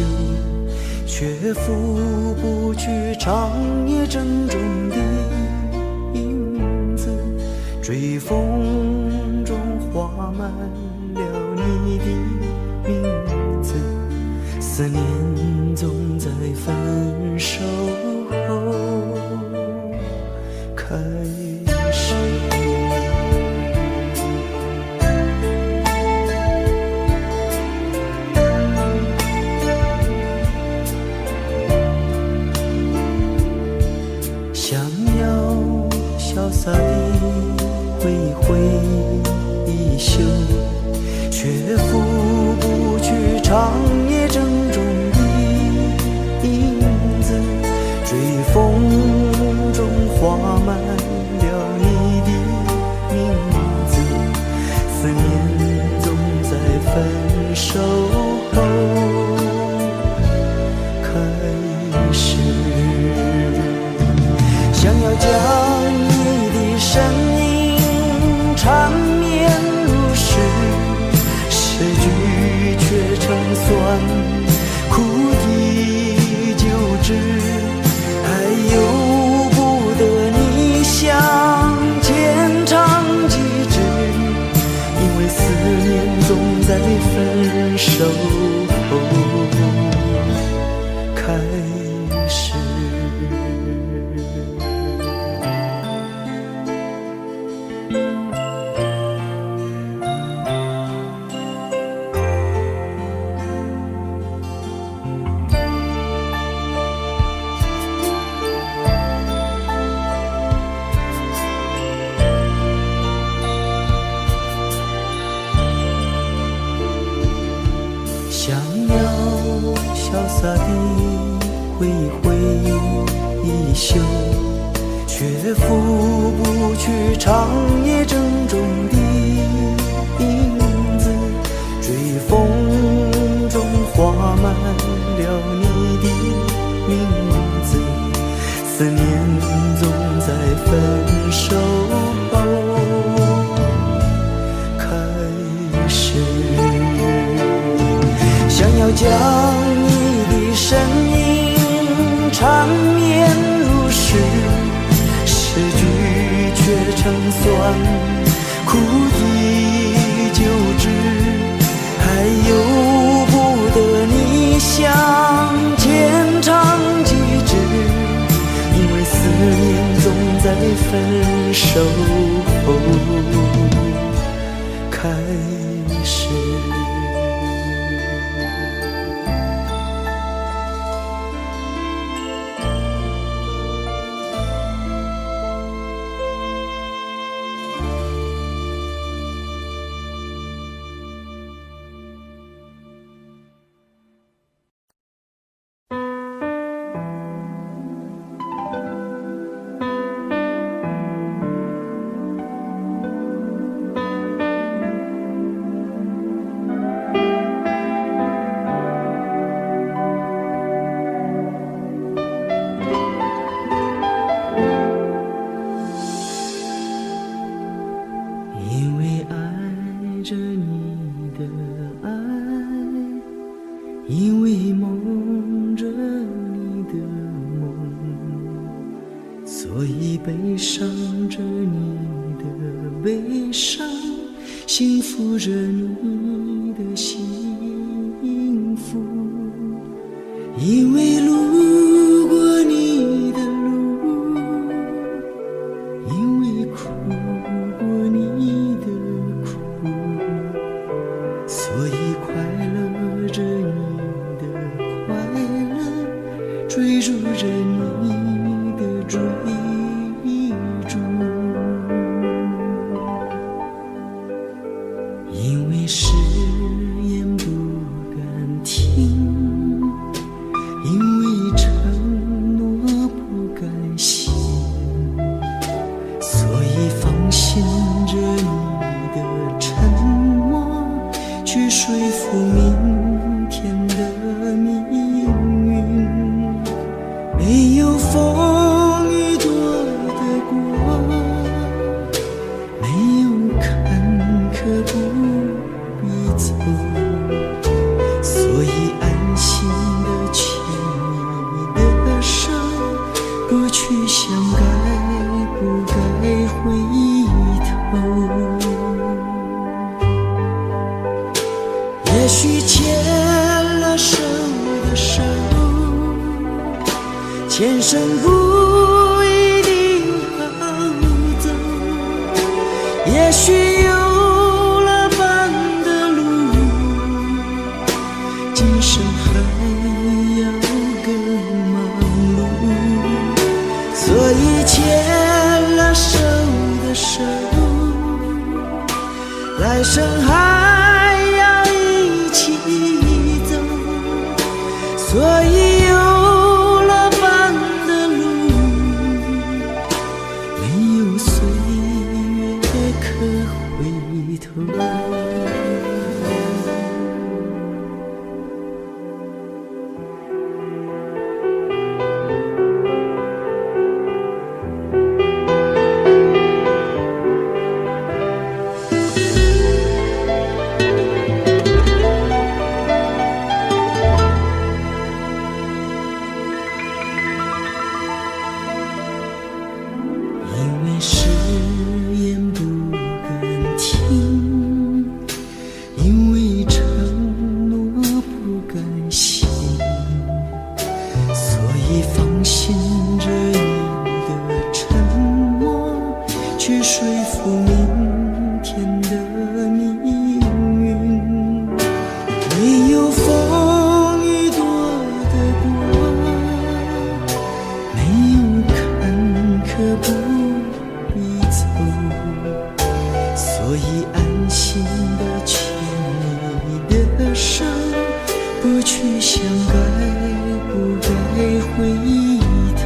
S1: 却拂不去长夜正中的影子。追风中画满了你的名字，思念总在分手后开始。潇洒地挥一挥衣袖，却拂不去长夜正中的影子。追风中画满了你的名字，思念总在分手后开始。洒地挥一挥衣袖，却拂不去长夜郑重的影子。追风中画满了你的名字，思念总在分手后开始。想要将你的身影缠绵如诗，诗句却成酸苦的旧纸，还由不得你向前唱几支，因为思念总在分手后开始。因为梦着你的梦，所以悲伤着你的悲伤，幸福着你的幸福。因为路过你的路，因为哭过你的苦，所以快乐着你的快乐，追逐着你的追逐。因为誓言不敢听，因为承诺不敢信，所以放心着你的沉默，去说服明天的命运。没有风雨躲得过，没有坎坷不必走，所以安心地牵你的手，不去想该不该回头。也许牵了手的手，前生不一定好走，也许有了伴的路，今生还要更忙碌。所以牵了手的手，来生还要一起走。所以有了伴的路，没有岁月可回头。因为誓言不敢听，因为承诺不敢信，所以放心着你的沉默，去说服明天的命运。没有风雨躲得过，没有坎坷不必走，所以安心地牵你的手，不去想该回头。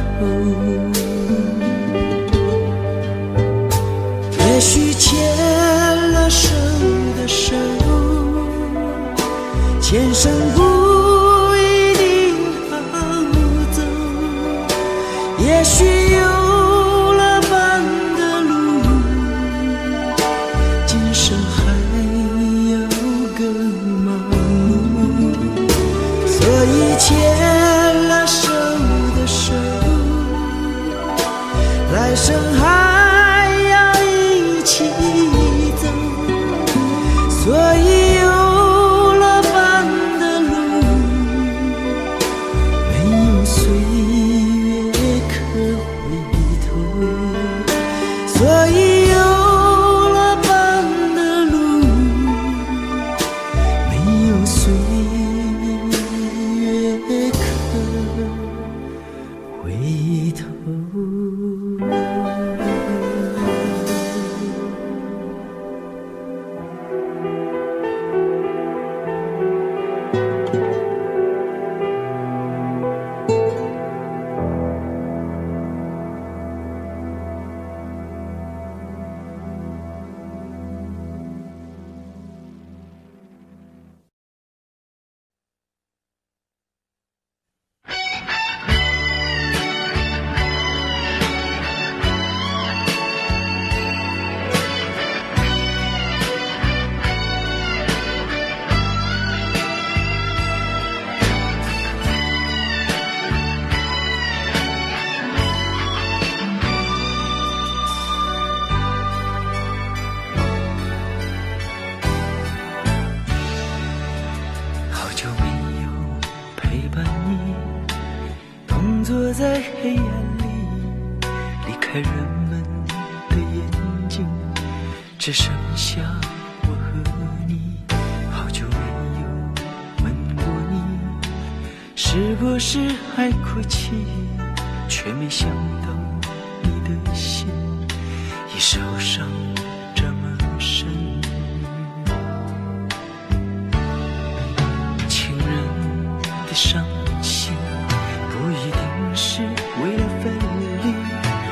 S1: 也许牵了手的手，前生不一定好走。也许有了伴的路，今生还要更忙碌。所以牵了手的手，来生还要一起走。所以有了伴的路，没有岁月可回头。所以有了伴的路，没有岁月可回头。坐在黑暗里，离开人们的眼睛，只剩下我和你。好久没有吻过你，是不是还哭泣？却没想到你的心已受伤这么深。情人的伤心不一定是为了分离，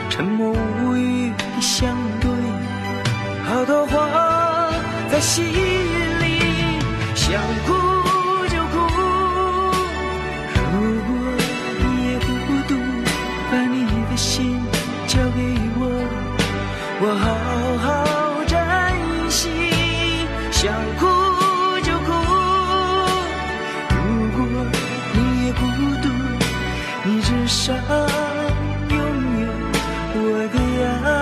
S1: 沉默无语的相对，好多话在心里，想哭就哭。如果你也孤独，把你的心交给我，我好好珍惜。想哭就哭，如果你也孤独，你至少拥有我的爱。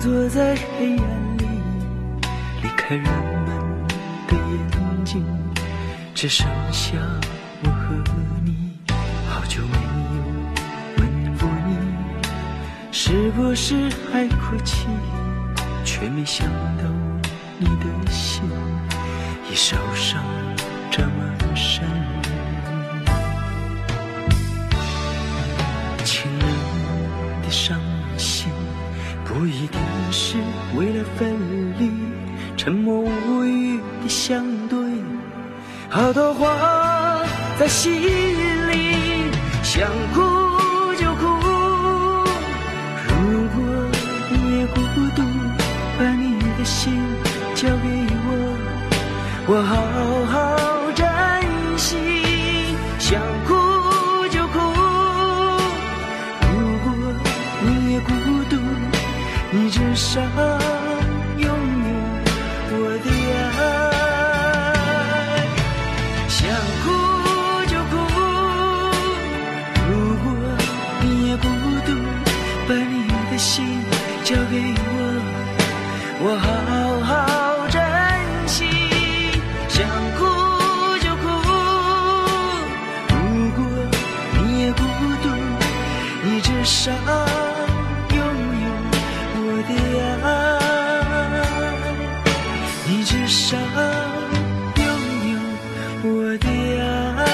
S1: 坐在黑暗里，离开人们的眼睛，只剩下我和你。好久没有吻过你，是不是还哭泣？却没想到你的心已受伤这么深。情人的伤心不一定是为了分离，沉默无语的相对，好多话在心里，想哭就哭。如果你也孤独，把你的心交给我，我好好珍惜。想哭就哭，如果你也孤独，你至少拥有我的爱。想哭就哭，如果你也孤独，把你的心交给我，我好好珍惜。想哭就哭，上拥有我的爱。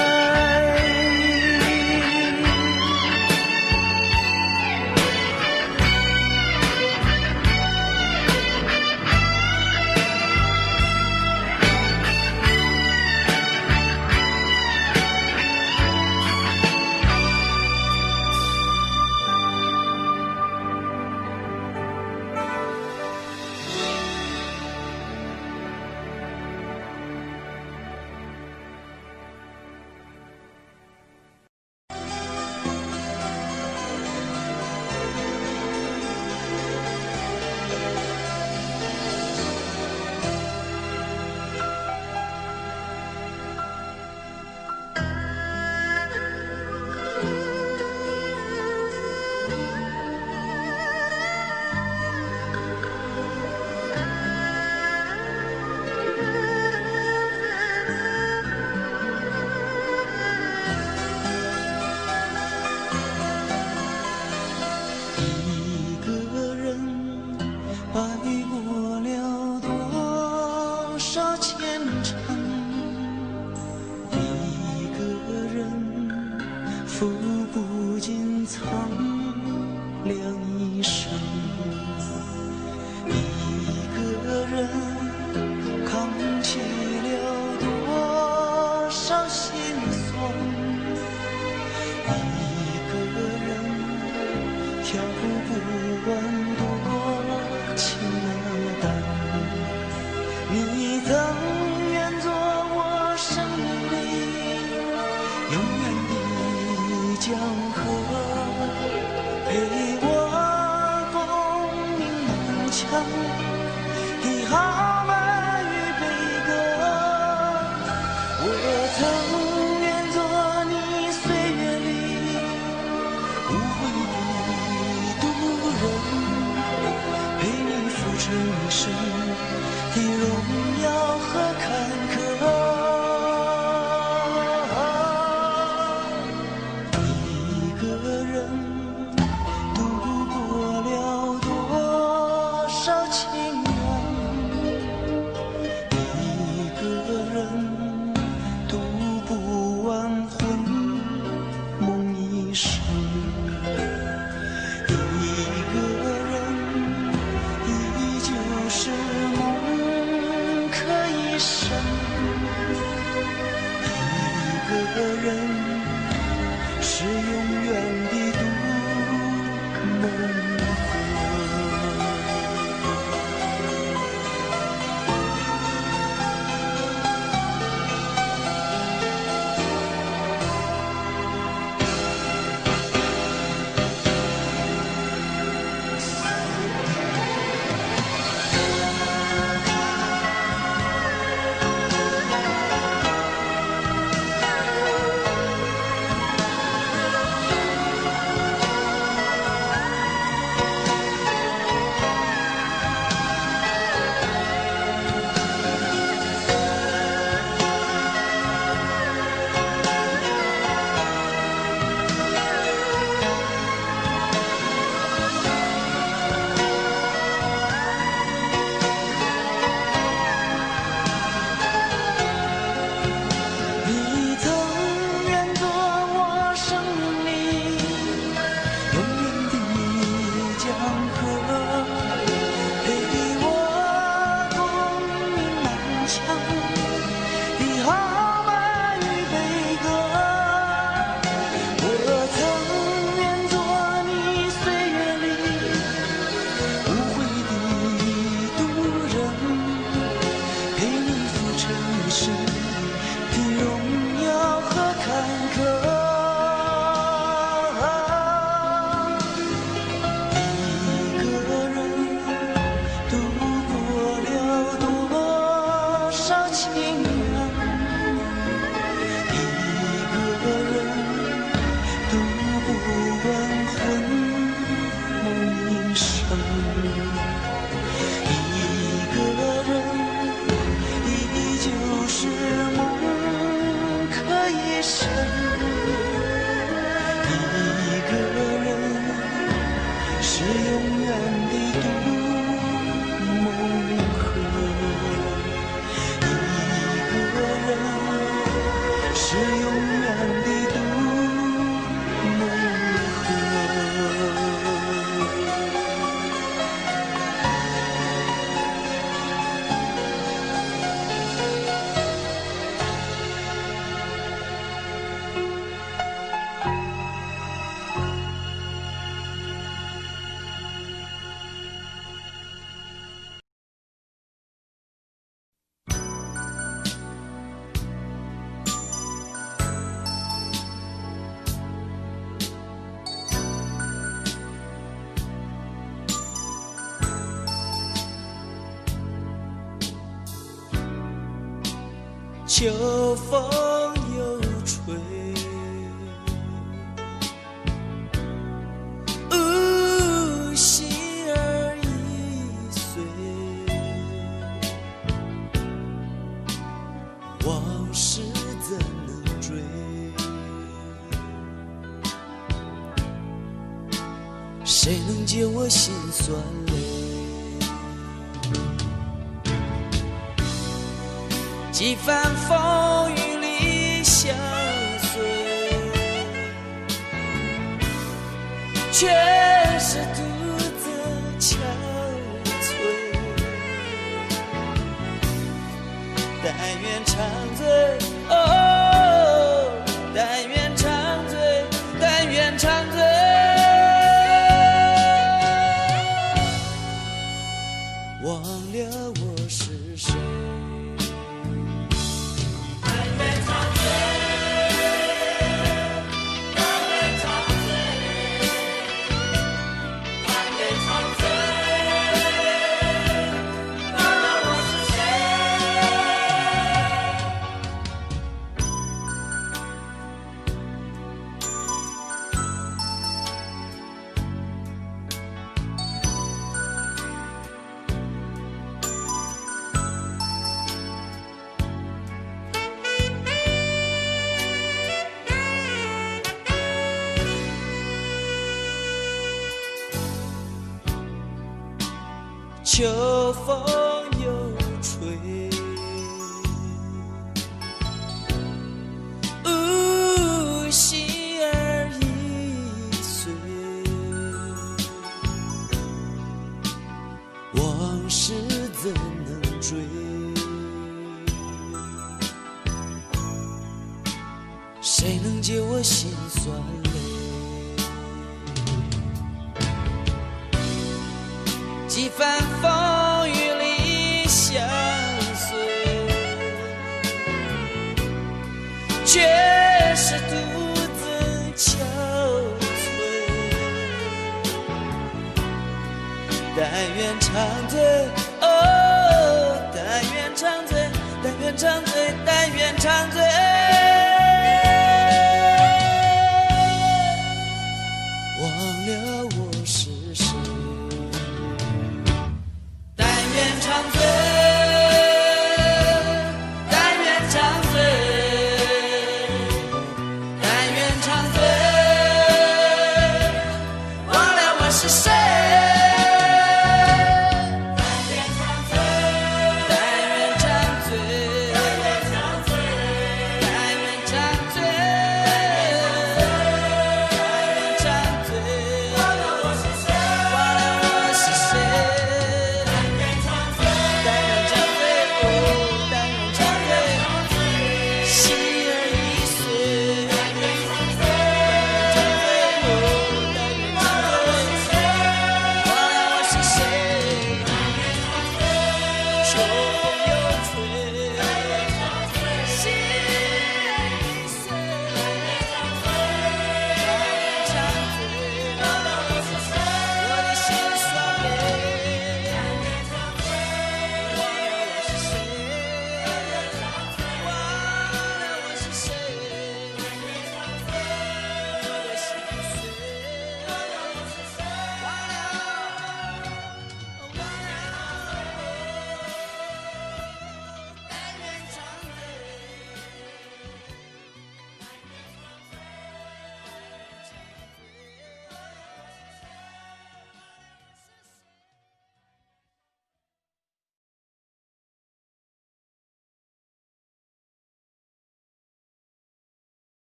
S1: 付不尽苍凉一生，一个人扛起了多少心酸，一个人挑不完多情的担。你曾愿做我生命里永远的江河，陪我共鸣满腔的豪迈与悲歌。我曾愿做你岁月里无悔的渡人，陪你浮沉一生的荣耀和坎坷。是梦可一生。秋风又吹，心儿已碎，往事怎能追？谁能解我心酸泪？几番风雨里相随，却是独自憔悴。但愿长醉，哦，但愿长醉，但愿长醉。忘了我是谁。秋风又吹，心儿已碎，往事怎能追？谁能解我心酸泪？几番风雨里相随，却是独自憔悴。但愿长醉，哦，但愿长醉，但愿长醉，但愿长醉。忘了我是谁。长醉，但愿长醉，但愿长醉，忘了我是谁。但愿长醉，但愿长醉，但愿长醉，但愿长醉，忘了我是谁，忘了我是谁。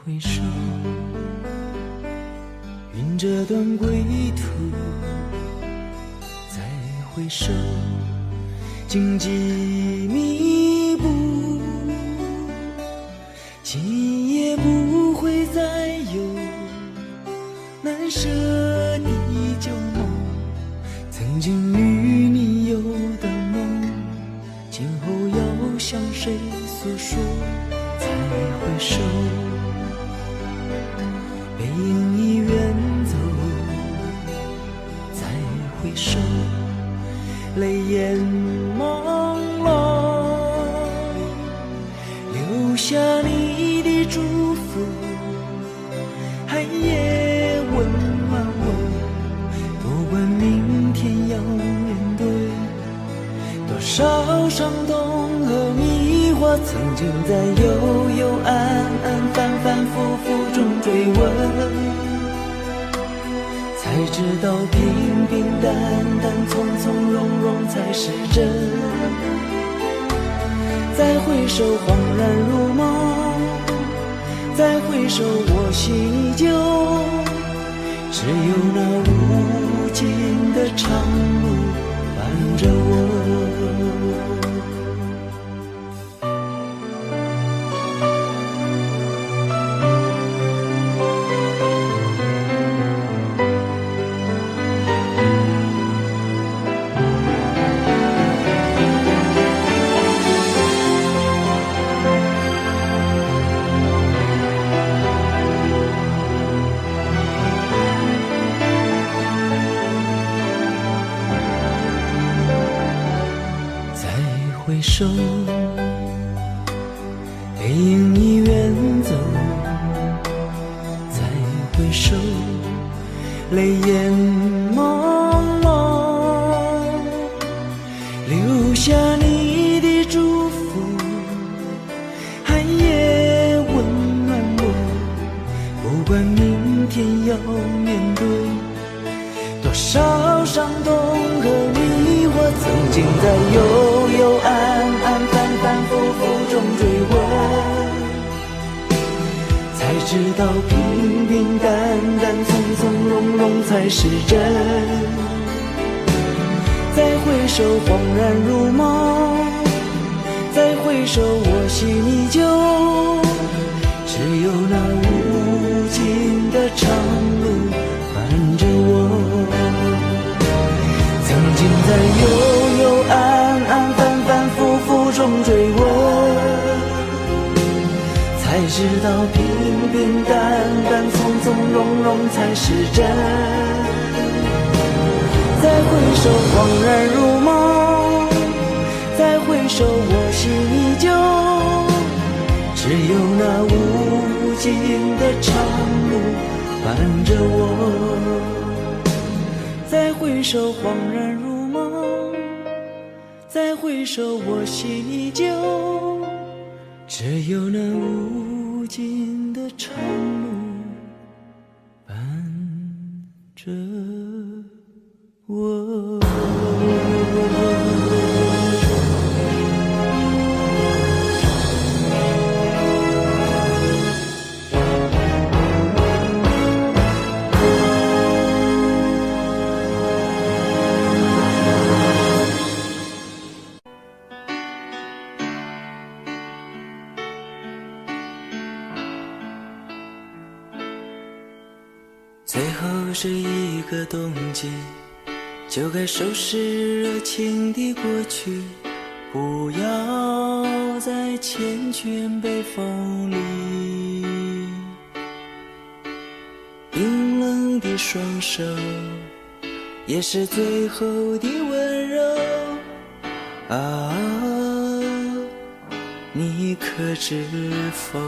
S1: 回首，云这段归途，再回首，荆棘密布，今夜不会再有难舍的旧梦，曾经与你有的梦，今后要向谁谁诉说，再回首，背影已远走，再回首，泪眼朦胧，留下你的祝福，寒夜温暖我，不管明天要面对多少伤痛和迷惑，曾经在幽幽暗暗反反复复中追问，才知道平平淡淡从从容容才是真。再回首恍然如梦，再回首我心依旧，只有那无尽的长路伴着我。回首，背影已远走，再回首，泪眼朦胧，留下你的祝福，寒夜温暖我，不管明天要面对多少伤痛和迷惑，曾经在幽幽暗暗反反复复中追问，才知道平平淡淡从从容容才是真。再回首恍然如梦，再回首我心依旧，只有那无尽的长路伴着我。曾经在幽幽暗暗反反复复中追问，才知道平平淡淡从从容容才是真。再回首恍然如梦，再回首我心依旧，只有那无尽的长路伴着我。再回首恍然如梦，再回首我心依旧，只有那无尽的长路伴着我。最后是一个冬季，就该收拾热情的过去，不要再缱绻北风里。冰冷的双手，也是最后的温柔啊，你可知否？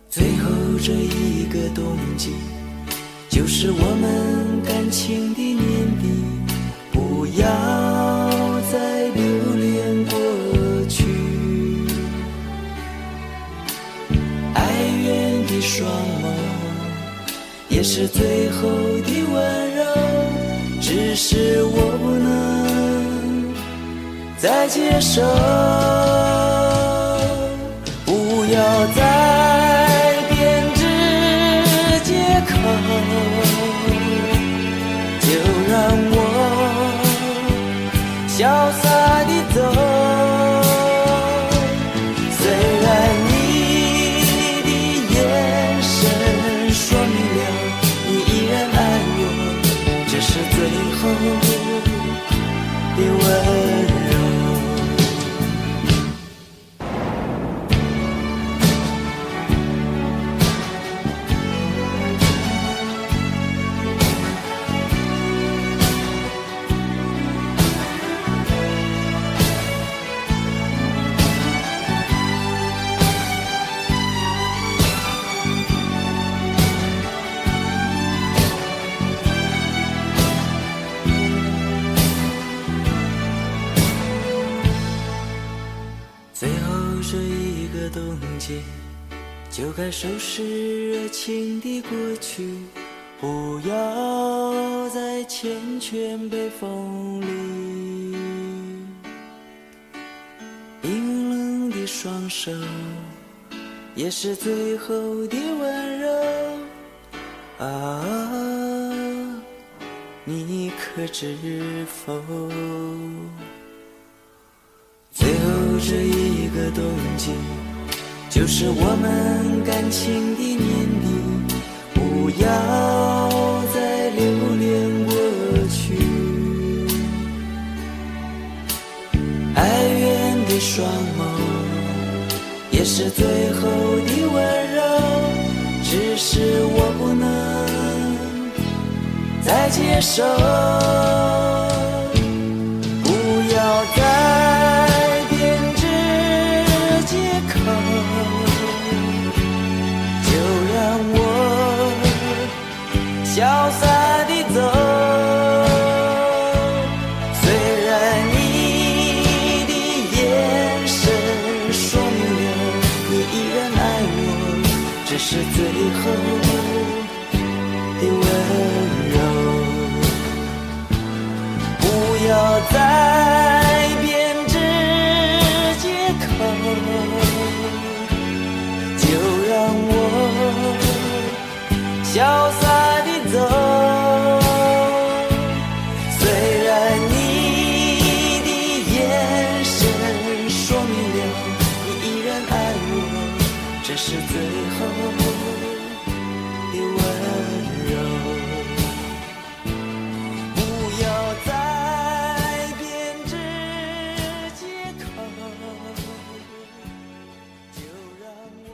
S1: 最后这一个冬季，就是我们感情的年底，不要再留恋过去。哀怨的双眸，也是最后的温柔，只是我不能再接受。不要再就让我潇洒地走，虽然你的眼神说明了你依然爱我，这是最后的温柔。个冬季，就该收拾热情的过去，不要再缱绻北风里。冰冷的双手，也是最后的温柔啊，你可知否？最后这一个冬季，就是我们感情的年底，不要再留恋过去。哀怨的双眸，也是最后的温柔，只是我不能再接受。不要再编织借口，就让我潇洒地走。虽然你的眼神说明了你依然爱我，只是最后的温柔。不要再编织借口，就让我潇洒地走。虽然你的眼神说明了你依然爱我，这是最后的温柔。不要再编织借口，就让我。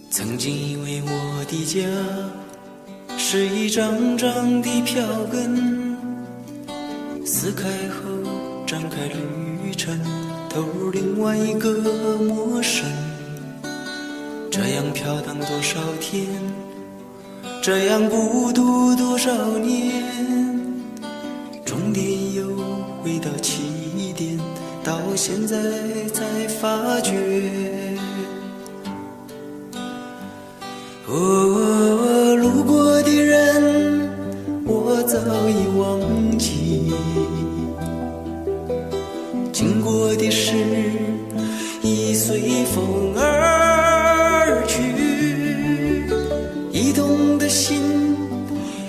S1: 曾经以为我的家是一张张的票根，撕开后展开旅程，投入另外一个陌生。这样飘荡多少天，这样孤独多少年，终点又回到起点，到现在才发觉。路过的人我早已忘记，经过的事已随风而去，移动的心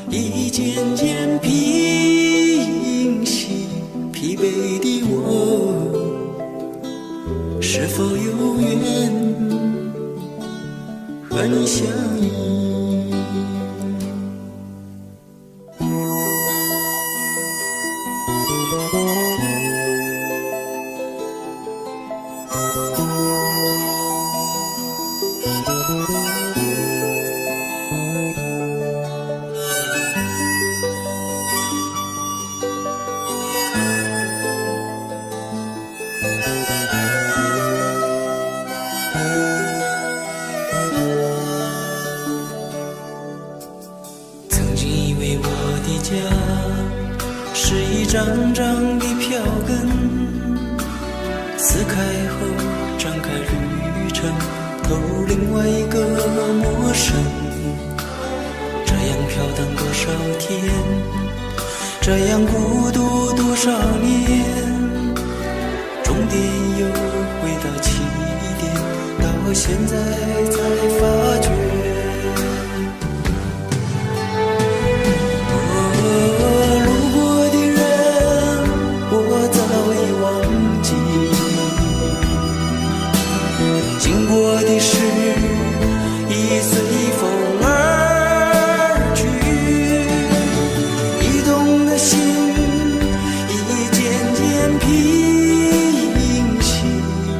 S1: 已渐渐平息，疲惫的我是否有缘和你相依。是一张张的票根，撕开后展开旅程，投入另外一个陌生。这样飘荡多少天，这样孤独多少年，终点又回到起点，到现在才发觉。经过的事已随风而去，移动的心已渐渐平息，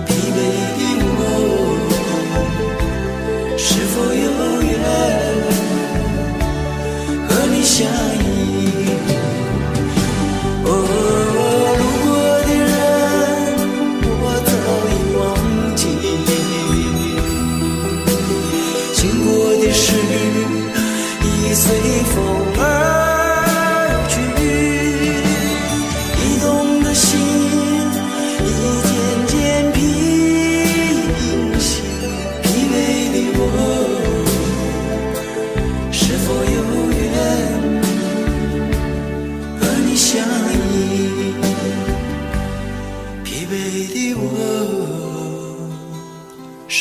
S1: 疲惫的我是否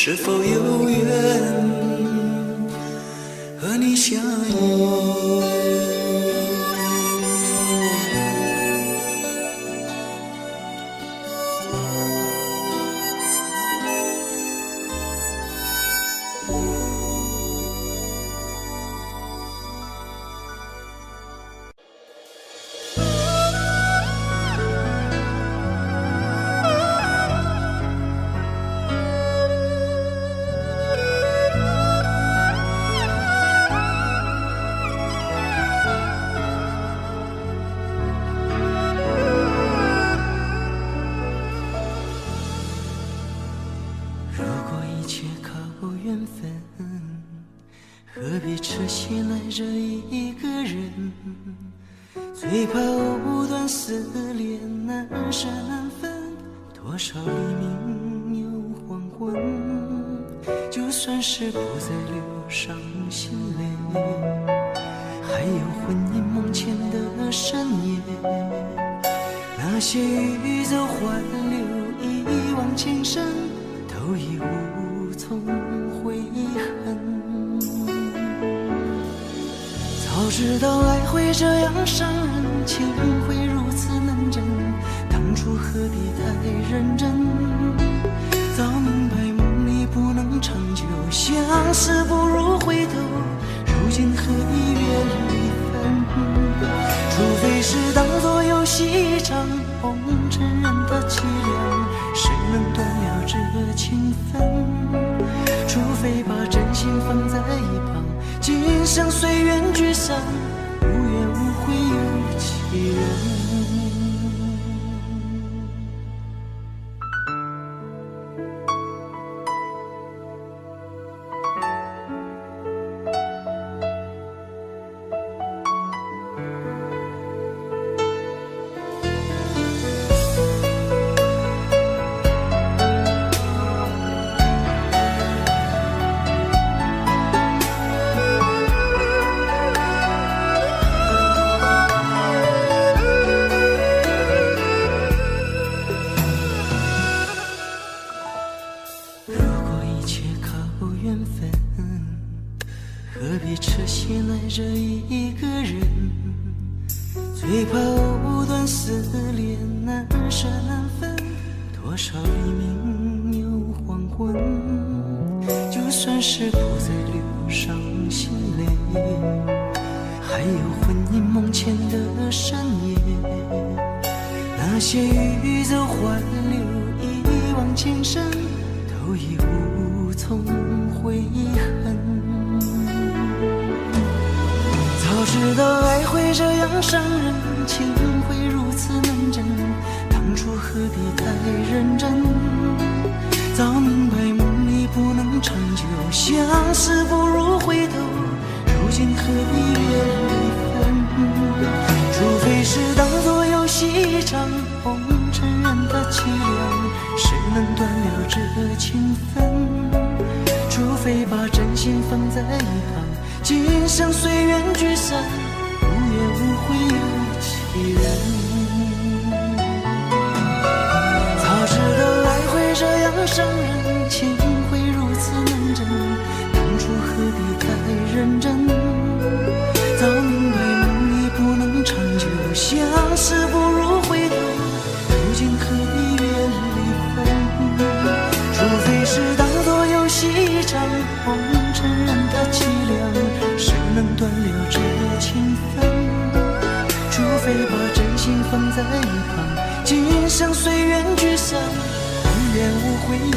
S1: 是否有缘和你相依？何必痴心爱着一个人？最怕藕断丝连，难舍难分。多少黎明又黄昏，就算是不再流伤心泪，还有魂萦梦牵的深夜。那些欲走还留，一往情深，都已无从悔恨。早知道爱会这样伤人，情会如此难枕，当初何必太认真？早明白梦里不能长久，相思不如回头，如今何必怨离分？除非是当作游戏一场，红尘人的凄凉，谁能断了这情分？除非把真心放在一旁，今生随缘聚散，无怨无悔有几人？何必痴心爱着一个人？最怕藕断丝连，难舍难分。多少黎明又黄昏，就算是不再流伤心泪，还有魂萦梦牵的深夜。那些欲走还留，一往情深，都已无从悔恨。早知道爱会这样伤人，情会如此难枕，当初何必太认真？早明白梦里不能长久，相思不如回头，如今何必怨离分？除非是当作游戏一场，红尘人的凄凉，谁能断了这情分？除非把真心放在一旁，今生随缘聚散，无怨无悔有几人？早知道爱会这样伤人，情会如此难枕，当初何必太认真？早明白梦里不能长久，相思不如回头，如今何必怨离分？除非是当作游戏一场，红尘人的凄凉，谁能断了这情分？除非把真心放在一旁，今生随缘聚散，无怨无悔有